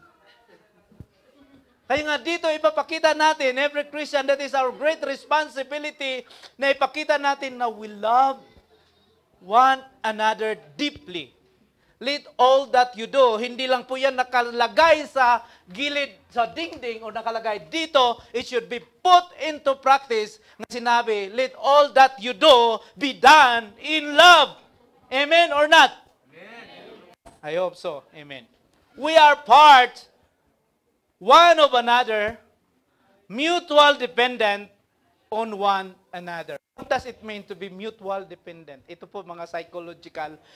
Kaya nga dito ipapakita natin, every Christian, that is our great responsibility, na ipakita natin na we love one another deeply. Let all that you do, hindi lang po yan nakalagay sa gilid, sa dingding, o nakalagay dito, it should be put into practice. Nga sinabi, let all that you do be done in love. Amen or not? Amen. I hope so. Amen. We are part, one of another, mutual dependent on one another. What does it mean to be mutual dependent? Ito po mga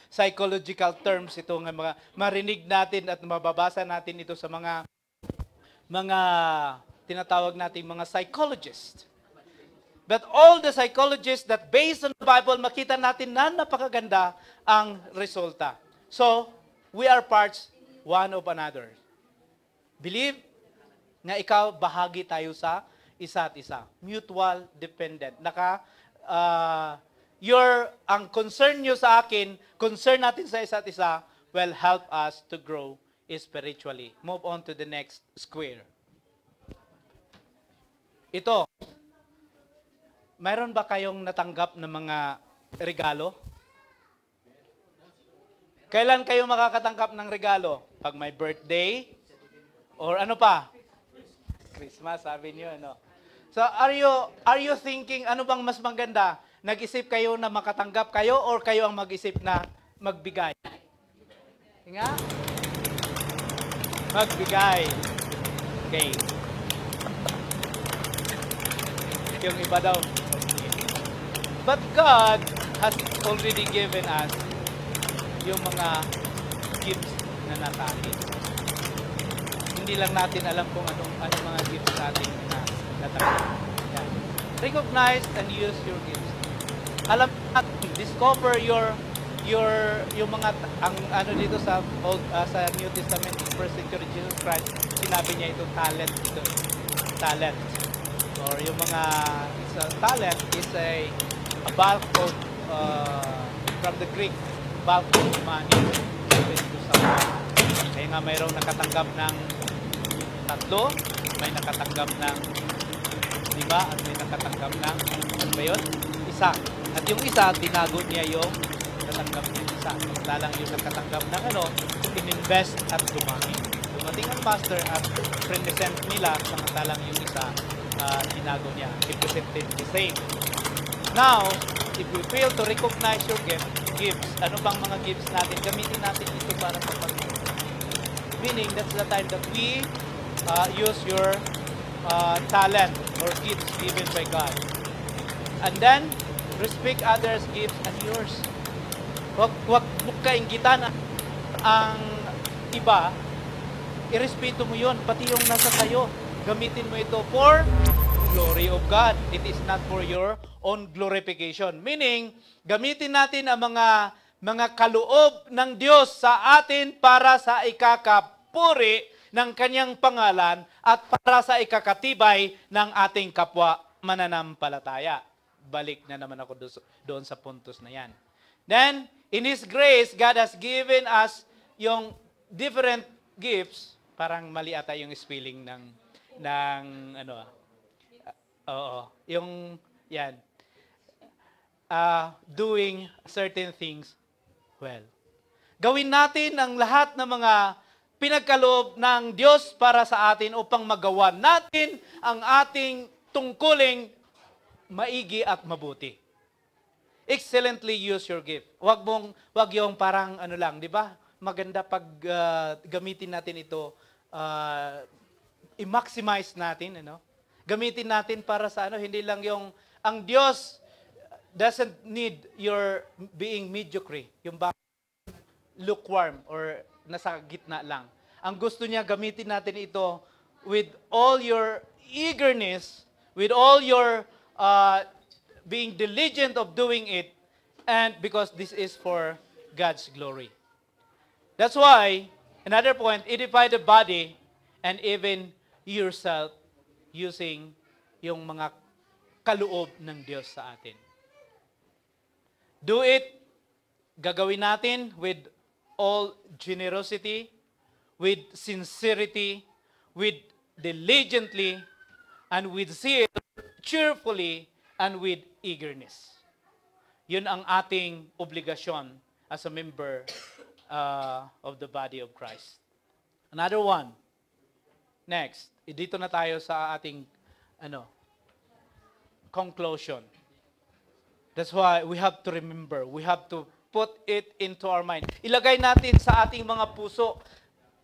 psychological terms ito nga mga marinig natin at mababasa natin ito sa mga tinatawag nating mga psychologists. But all the psychologists that based on the Bible, makita natin na napakaganda ang resulta. So, we are parts one of another. Believe na ikaw bahagi tayo sa isa't isa. Mutual dependent. Ang concern nyo sa akin, concern natin sa isa't isa, will help us to grow spiritually. Move on to the next square. Ito, mayroon ba kayong natanggap ng mga regalo? Kailan kayo makakatanggap ng regalo? Pag may birthday? Or ano pa? Christmas, sabi niyo, ano? So, are you thinking, ano bang mas maganda? Nag-isip kayo na makatanggap kayo or kayo ang mag-isip na magbigay? Nga? Magbigay. Okay. Yung iba daw. But God has already given us yung mga gifts na natin. Hindi lang natin alam kung anong mga gifts natin na natanggap. Yeah. Recognize and use your gifts. Alam natin, discover yung mga ang ano dito sa New Testament, First Century Jesus Christ, sinabi niya itong talent ito. Talent. Or yung mga talent is a bulk of from the Greek, bulk of money. Kaya nga mayroong nakatanggap ng 3, may nakatanggap ng 5, at may nakatanggap ng, ano ba yun? 1. At yung isa, tinago niya yung nakatanggap ng 1. Samantalang yung nakatanggap ng ininvest at dumami. Dumating ang master at present nila, samantalang yung isa, tinago niya. Represented the same. Now, if we fail to recognize your gifts, ano bang mga gifts natin? Gamitin natin ito para sa pag-ibig. Meaning, that's the time that we use your talent or gifts given by God. And then, respect others' gifts and yours. Huwag kainggitan ang iba, irespeto mo yun, pati yung nasa sayo. Gamitin mo ito for glory of God. It is not for your own glorification. Meaning, gamitin natin ang mga kaloob ng Diyos sa atin para sa ikakapuri ng kanyang pangalan at para sa ikakatibay ng ating kapwa mananampalataya. Balik na naman ako doon sa puntos na yan. Then, in His grace, God has given us yung different gifts. Parang mali ata yung spelling ng yung yan. Doing certain things well. Gawin natin ang lahat ng mga pinagkaloob ng Diyos para sa atin upang magawa natin ang ating tungkuling maigi at mabuti. Excellently use your gift. Wag yung parang ano lang, di ba? Maganda pag gamitin natin ito, i-maximize natin, ano? Gamitin natin para sa hindi lang yung ang Diyos doesn't need your being mediocre, yung lukewarm or nasa gitna lang. Ang gusto niya gamitin natin ito with all your eagerness, with all your being diligent of doing it, and because this is for God's glory. That's why, another point, edify the body and even yourself using yung mga kaloob ng Diyos sa atin. Do it, gagawin natin with all generosity, with sincerity, with diligently, and with zeal, cheerfully, and with eagerness. Yun ang ating obligasyon as a member of the body of Christ. Another one. Next. Dito na tayo sa ating conclusion. That's why we have to remember. We have to put it into our mind. Ilagay natin sa ating mga puso.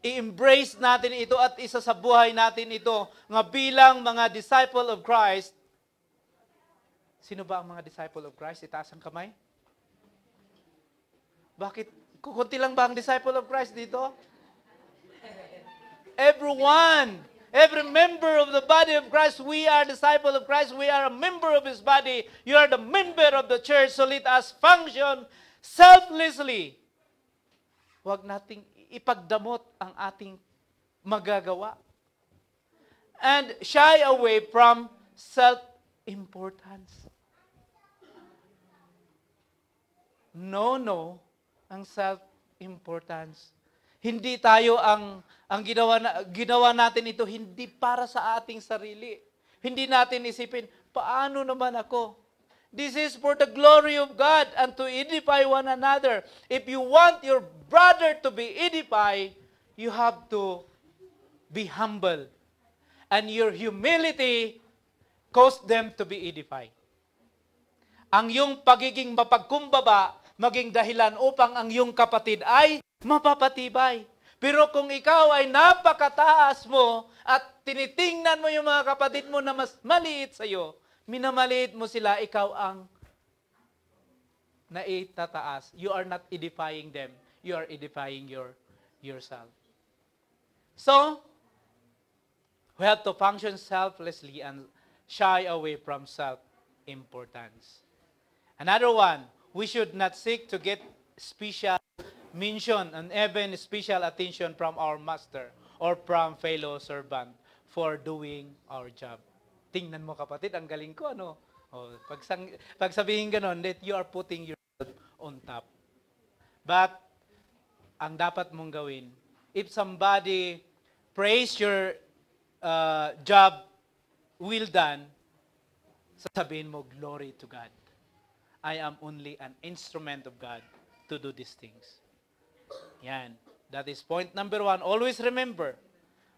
I-embrace natin ito at isa sa buhay natin ito nga bilang mga disciple of Christ. Sino ba ang mga disciple of Christ? Itaas ang kamay. Bakit? Kukunti lang ba ang disciple of Christ dito? Everyone. Every member of the body of Christ, we are disciple of Christ. We are a member of His body. You are the member of the church. So let us function selflessly. Huwag nating ipagdamot ang ating magagawa. And shy away from self-importance. No, ang self-importance. Hindi tayo ang ginawa natin ito hindi para sa ating sarili. Hindi natin isipin, paano naman ako? This is for the glory of God and to edify one another. If you want your brother to be edified, you have to be humble. And your humility cause them to be edified. Ang iyong pagiging mapagkumbaba, maging dahilan upang ang iyong kapatid ay mapapatibay. Pero kung ikaw ay napakataas mo at tinitingnan mo yung mga kapatid mo na mas maliit sa iyo, minamaliit mo sila, ikaw ang naitataas. You are not edifying them. You are edifying yourself. So, we have to function selflessly and shy away from self-importance. Another one, we should not seek to get special mention and even special attention from our master or from fellow servant for doing our job. Tingnan mo kapatid, ang galing ko, ano? O, pag sabihin ganon, that you are putting yourself on top. But, ang dapat mong gawin, if somebody praise your job well done, sasabihin mo, glory to God. I am only an instrument of God to do these things. Yan. That is point number 1. Always remember,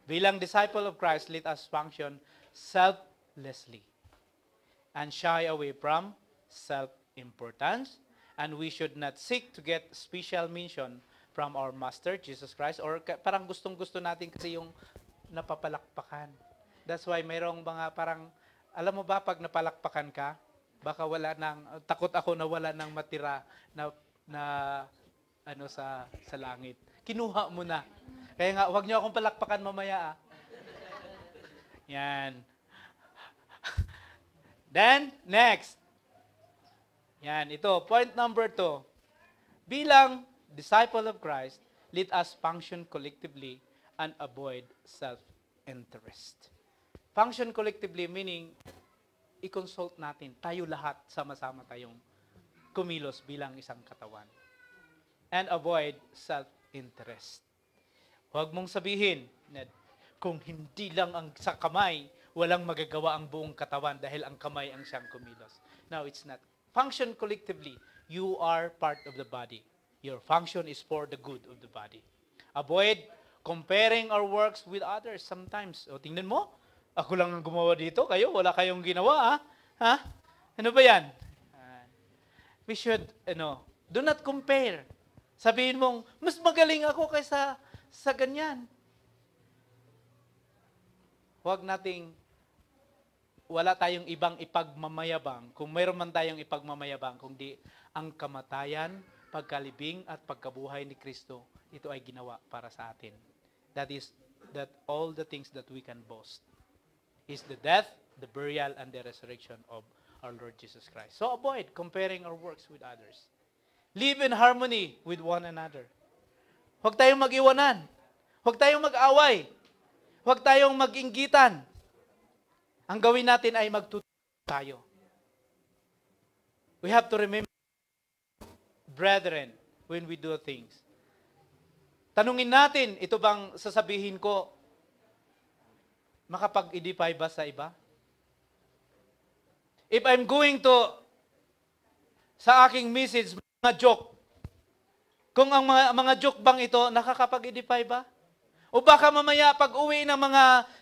bilang disciple of Christ, let us function selflessly and shy away from self-importance. And we should not seek to get special mention from our Master, Jesus Christ, or parang gustong-gusto natin kasi yung napapalakpakan. That's why mayroong mga parang, alam mo ba, pag napalakpakan ka, baka wala nang, takot ako na wala nang matira na sa langit. Kinuha mo na. Kaya nga, wag niyo akong palakpakan mamaya. Yan. Then, next. Yan, ito. Point number 2. Bilang disciple of Christ, let us function collectively and avoid self-interest. Function collectively meaning, i-consult natin. Tayo lahat, sama-sama tayong kumilos bilang isang katawan. And avoid self-interest. Huwag mong sabihin, Ned, kung hindi lang ang sa kamay, walang magagawa ang buong katawan dahil ang kamay ang siyang kumilos. No, it's not. Function collectively. You are part of the body. Your function is for the good of the body. Avoid comparing our works with others sometimes. O, tingnan mo, ako lang ang gumawa dito, kayo, wala kayong ginawa, ha? Ano ba yan? We should, do not compare. Sabihin mong, mas magaling ako kaysa sa ganyan. Wala tayong ibang ipagmamayabang. Kung mayroon man tayong ipagmamayabang, kundi ang kamatayan, pagkalibing at pagkabuhay ni Kristo, ito ay ginawa para sa atin. That all the things that we can boast is the death the burial and the resurrection of our Lord Jesus Christ. So avoid comparing our works with others. Live in harmony with one another. Huwag tayong mag-iwanan. Huwag tayong mag-away. Huwag tayong mag-inggitan. Ang gawin natin ay magtutulungan tayo. We have to remember, brethren, when we do things. Tanungin natin, ito bang sasabihin ko, makapag-edify ba sa iba? If I'm going to, sa aking message, mga joke, kung ang mga joke bang ito, nakakapag-edify ba? O baka mamaya pag uwi ng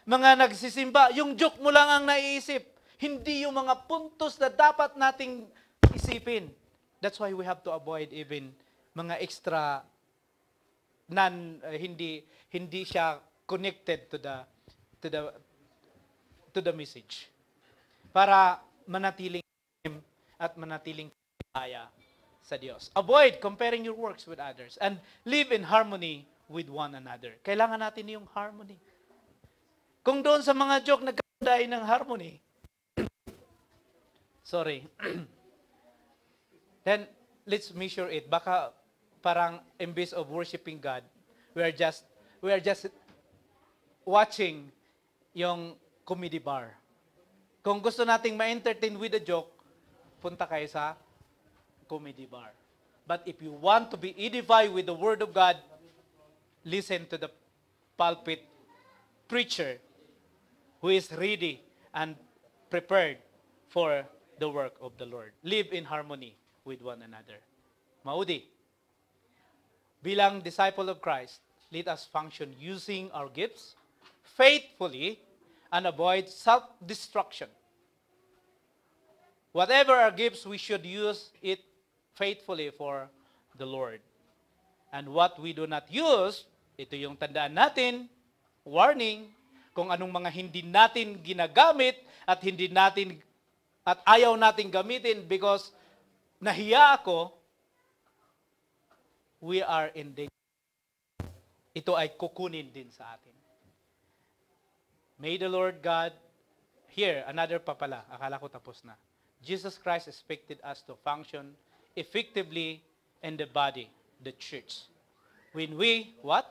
mga nagsisimba, yung joke mo lang ang naiisip. Hindi yung mga puntos na dapat nating isipin. That's why we have to avoid even mga extra hindi siya connected to the message. Para manatiling at manatiling kaya sa Diyos. Avoid comparing your works with others and live in harmony with one another. Kailangan natin yung harmony. Kung doon sa mga joke nagkakaday ng harmony, sorry, then let's measure it. Baka parang imbes of worshiping God, we are just watching yung comedy bar. Kung gusto nating ma-entertain with a joke, punta kayo sa comedy bar. But if you want to be edified with the Word of God, listen to the pulpit preacher who is ready and prepared for the work of the Lord. Live in harmony with one another. Maudi, bilang disciple of Christ, let us function using our gifts faithfully and avoid self-destruction. Whatever our gifts, we should use it faithfully for the Lord. And what we do not use, ito yung tandaan natin, warning, kung anong mga hindi natin ginagamit at ayaw natin gamitin because nahiya ako, we are in danger. Ito ay kukunin din sa atin. May the Lord God, here, another pa pala, akala ko tapos na. Jesus Christ expected us to function effectively in the body, the church. When we, what?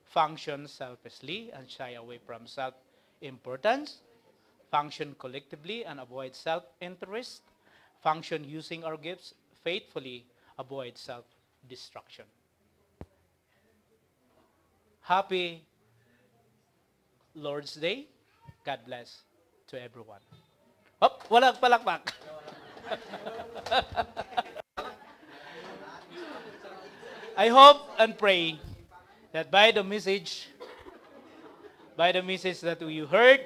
Function selflessly and shy away from self-importance, function collectively and avoid self-interest, function using our gifts faithfully, avoid self-destruction. Happy Lord's Day. God bless to everyone. Hop, walang palakpak. I hope and pray that by the message that you heard,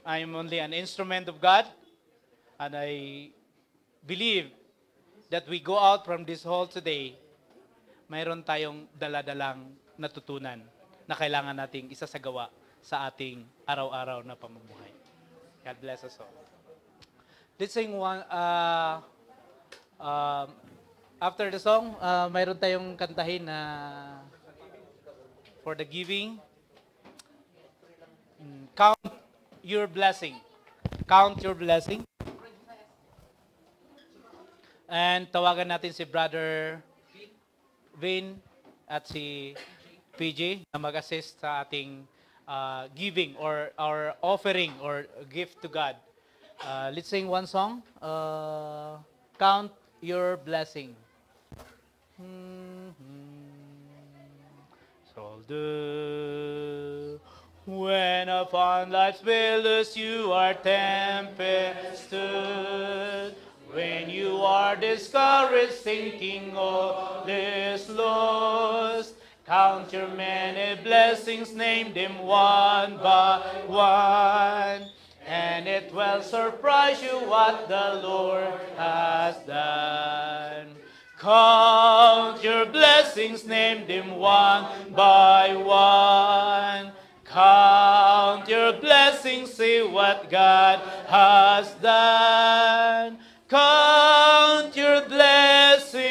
I am only an instrument of God, and I believe that we go out from this hall today, mayroon tayong dala-dalang natutunan na kailangan nating isasagawa sa ating araw-araw na pamumuhay. God bless us all. Let's sing one, after the song, mayroon tayong kantahin na for the giving. Count your blessing. Count your blessing. And tawagan natin si Brother Vin at si PJ na mag-assist sa ating giving or our offering or gift to God. Let's sing one song. Count your blessing. So when upon life's billows you are tempested, when you are discouraged, thinking all is lost, count your many blessings, name them one by one, and it will surprise you what the Lord has done. Count your blessings, name them one by one. Count your blessings, see what God has done. Count your blessings,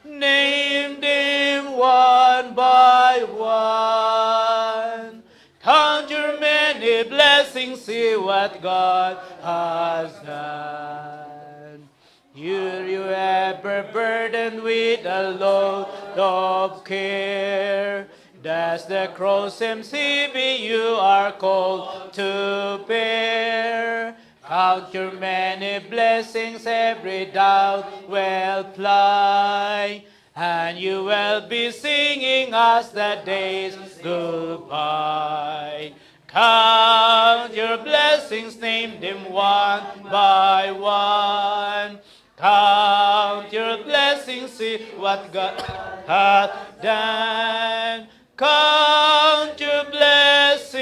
name them one by one. Count your many blessings. blessings, see what God has done. You ever burdened with a load of care. That's the cross MCB you are called to bear. Count your many blessings, every doubt will fly, and you will be singing as the days go by. Count your blessings, name them one by one. Count your blessings, see what God hath done. Count your blessings,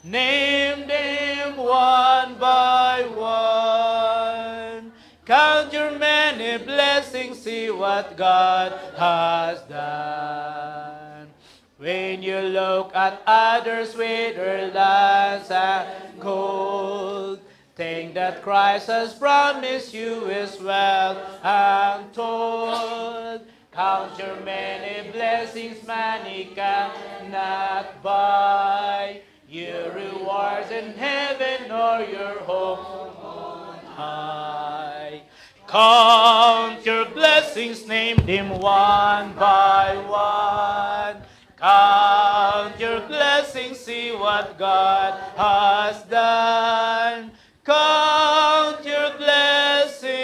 name them one by one. Count your many blessings, see what God has done. When you look at others with their lands and gold, think that Christ has promised you as well and told. Count your many blessings, money cannot buy your rewards in heaven or your home on high. Count your blessings, name them one by one. Count your blessings, see what God has done. Count your blessings,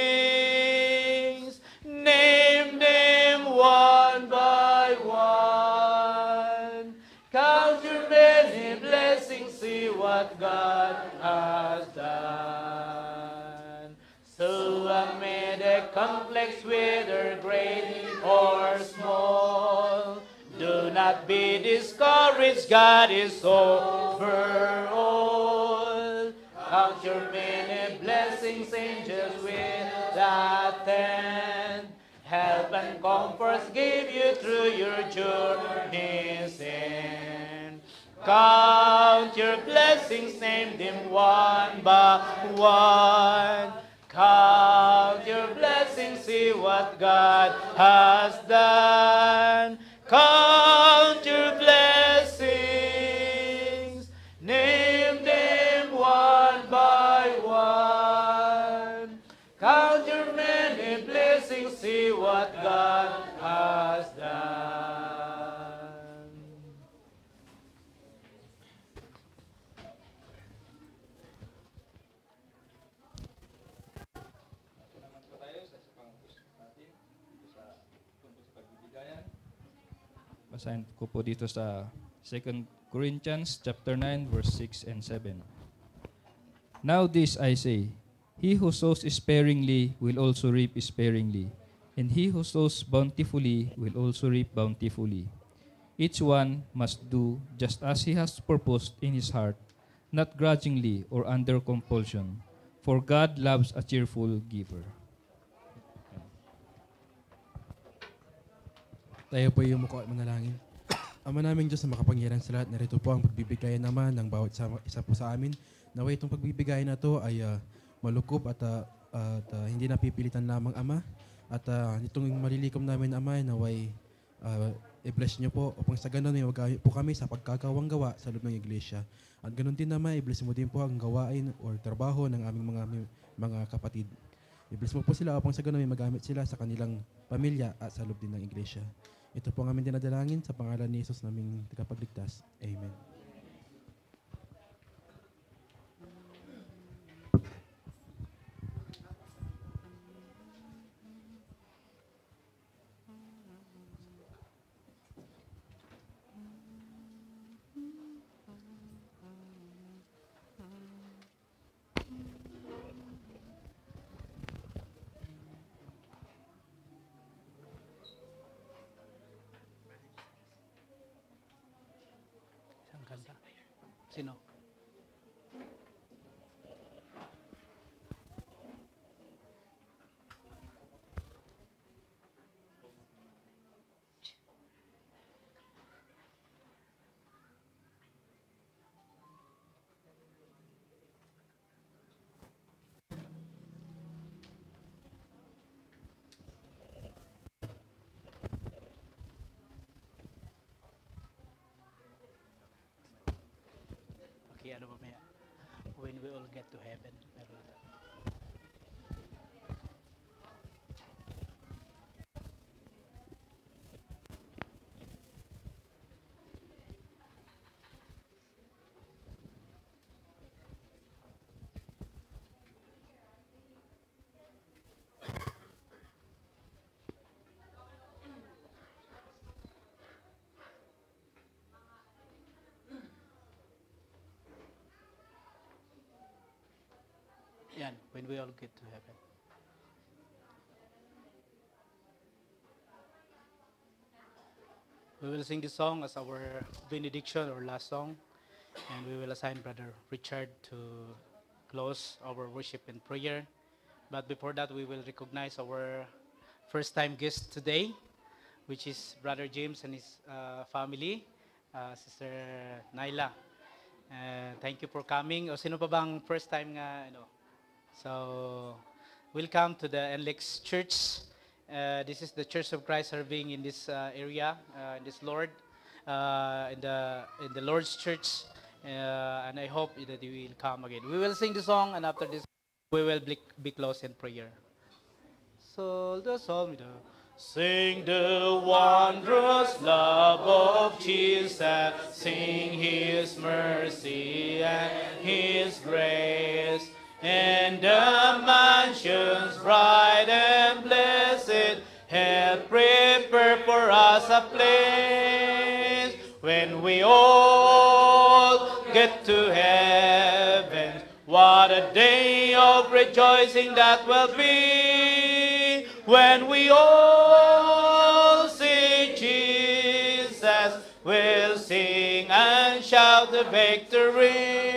name them one by one. Count your many blessings, see what God has done. So amid a complex, whether great or small, do not be discouraged, God is over all. Count your many blessings, angels will attend. Help and comfort give you through your journey's end. Count your blessings, name them one by one. Count your blessings, see what God has done. Count your blessings, name them one by one. Count your many blessings, see what God has done.
Salamat po tayo sa pang-usap natin sa tungkol sa pagbibigayan.
Basahin ko po dito sa 2 Corinthians chapter 9 verse 6 and 7. Now this I say, he who sows sparingly will also reap sparingly, and he who sows bountifully will also reap bountifully. Each one must do just as he has purposed in his heart, not grudgingly or under compulsion, for God loves a cheerful giver.
Tayo po yung mukha at manalangin. Ama naming Diyos na makapangyarihan sa lahat, narito po ang pagbibigayan naman ng bawat isa po sa amin. Naway itong pagbibigayan na to ay malukup at hindi napipilitan lamang, Ama. At itong malilikom namin, Ama, naway i-bless niyo po upang sa ganun may magawa po kami sa pagkagawang gawa sa loob ng iglesia. At ganun din, Ama, i-bless mo din po ang gawain o trabaho ng aming mga kapatid. I-bless mo po sila upang sa ganun may magamit sila sa kanilang pamilya at sa loob din ng iglesia. Ito po ang aming dinadalangin sa pangalan ni Jesus naming tagapagligtas. Amen.
Sino?
ano mamaya. When we all get to heaven. Meron na. Yan, when we all get to heaven. We will sing this song as our benediction or last song, and we will assign Brother Richard to close our worship and prayer. But before that, we will recognize our first-time guest today, which is Brother James and his family, Sister Naila. Thank you for coming. O sino pa bang first time nga, So, welcome to the NLEX Church. This is the Church of Christ serving in this area, in this Lord, in the Lord's Church, and I hope that you will come again. We will sing the song, and after this, we will be closed in prayer. So the psalm, sing the wondrous love of Jesus, sing His mercy and His grace. And the mansions bright and blessed have prepared for us a place. When we all get to heaven, what a day of rejoicing that will be. When we all see Jesus, we'll sing and shout the victory.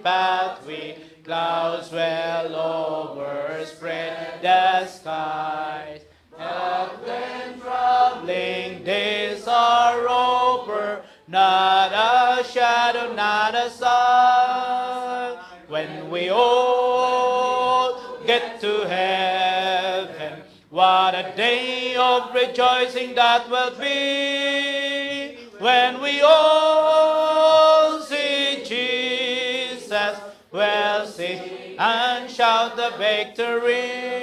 Pathway, clouds well overspread the skies. And when troubling days are over, not a shadow, not a sign. When we all get to heaven, what a day of rejoicing that will be. When we all see Jesus, we'll sing and shout the victory.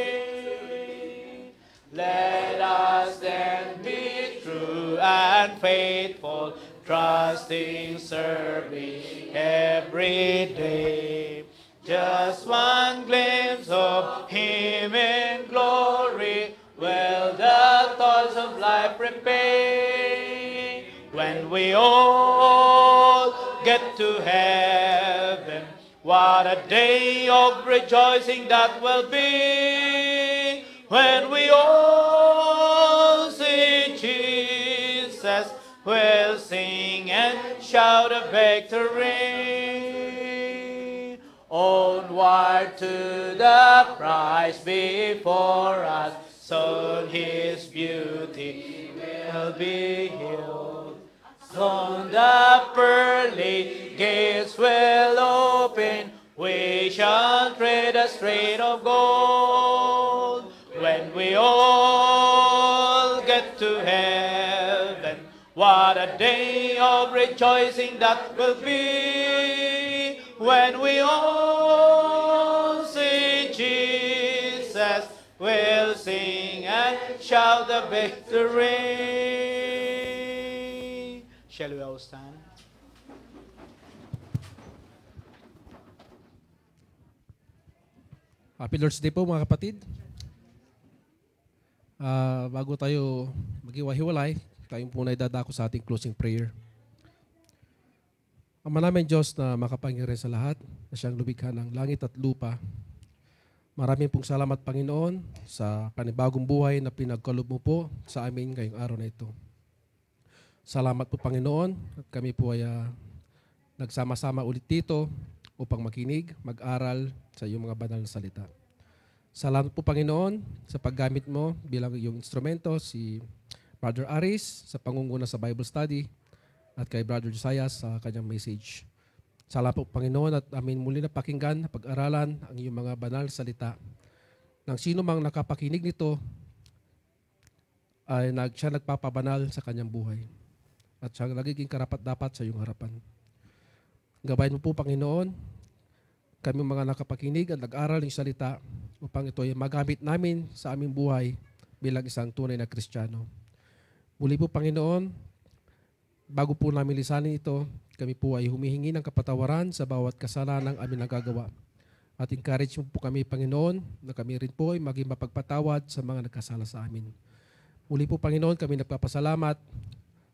Let us then be true and faithful, trusting, serving every day. Just one glimpse of Him in glory will the toils of life repay. When we all get to heaven, what a day of rejoicing that will be. When we all see Jesus, we'll sing and shout a victory. Onward to the prize before us, soon His beauty will be healed. Soon the pearly gates will open, we shall tread the straight of gold. When we all get to heaven, what a day of rejoicing that will be. When we all see Jesus, we'll sing and shout the victory. Shall we all stand?
Happy Lord's Day po mga kapatid. Bago tayo maghiwa-hiwalay, tayo po na idadako sa ating closing prayer. Ama namin Diyos na makapangyarihan sa lahat, na siyang lumikha ng langit at lupa. Maraming pong salamat Panginoon sa panibagong buhay na pinagkaloob mo po sa amin ngayong araw na ito. Salamat po Panginoon at kami po ay nagsama-sama ulit dito upang makinig, mag-aral sa iyong mga banal na salita. Salamat po Panginoon sa paggamit mo bilang iyong instrumento, si Brother Aris sa pangunguna sa Bible study at kay Brother Josiah sa kanyang message. Salamat po Panginoon at amin muli na pakinggan, pag-aralan ang iyong mga banal na salita. Nang sino mang nakapakinig nito
ay siya nagpapabanal sa kanyang buhay. At siya nagiging karapat-dapat sa iyong harapan. Gabayan mo po, Panginoon, kami mga nakapakinig at nag-aral ng salita upang ito ay magamit namin sa aming buhay bilang isang tunay na Kristiyano. Muli po, Panginoon, bago po namin lisanin ito, kami po ay humihingi ng kapatawaran sa bawat kasalanang aming nagagawa. At encourage mo po kami, Panginoon, na kami rin po ay maging mapagpatawad sa mga nagkasala sa amin. Muli po, Panginoon, kami nagpapasalamat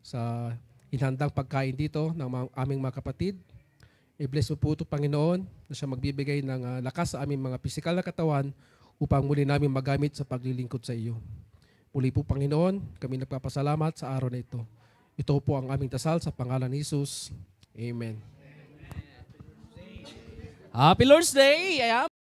sa inhandang pagkain dito ng aming mga kapatid. I-bless mo po ito, Panginoon, na siya magbibigay ng lakas sa aming mga pisikal na katawan upang muli namin magamit sa paglilingkod sa iyo. Muli po, Panginoon, kami nagpapasalamat sa araw na ito. Ito po ang aming dasal sa pangalan ni Jesus. Amen.
Happy Lord's Day!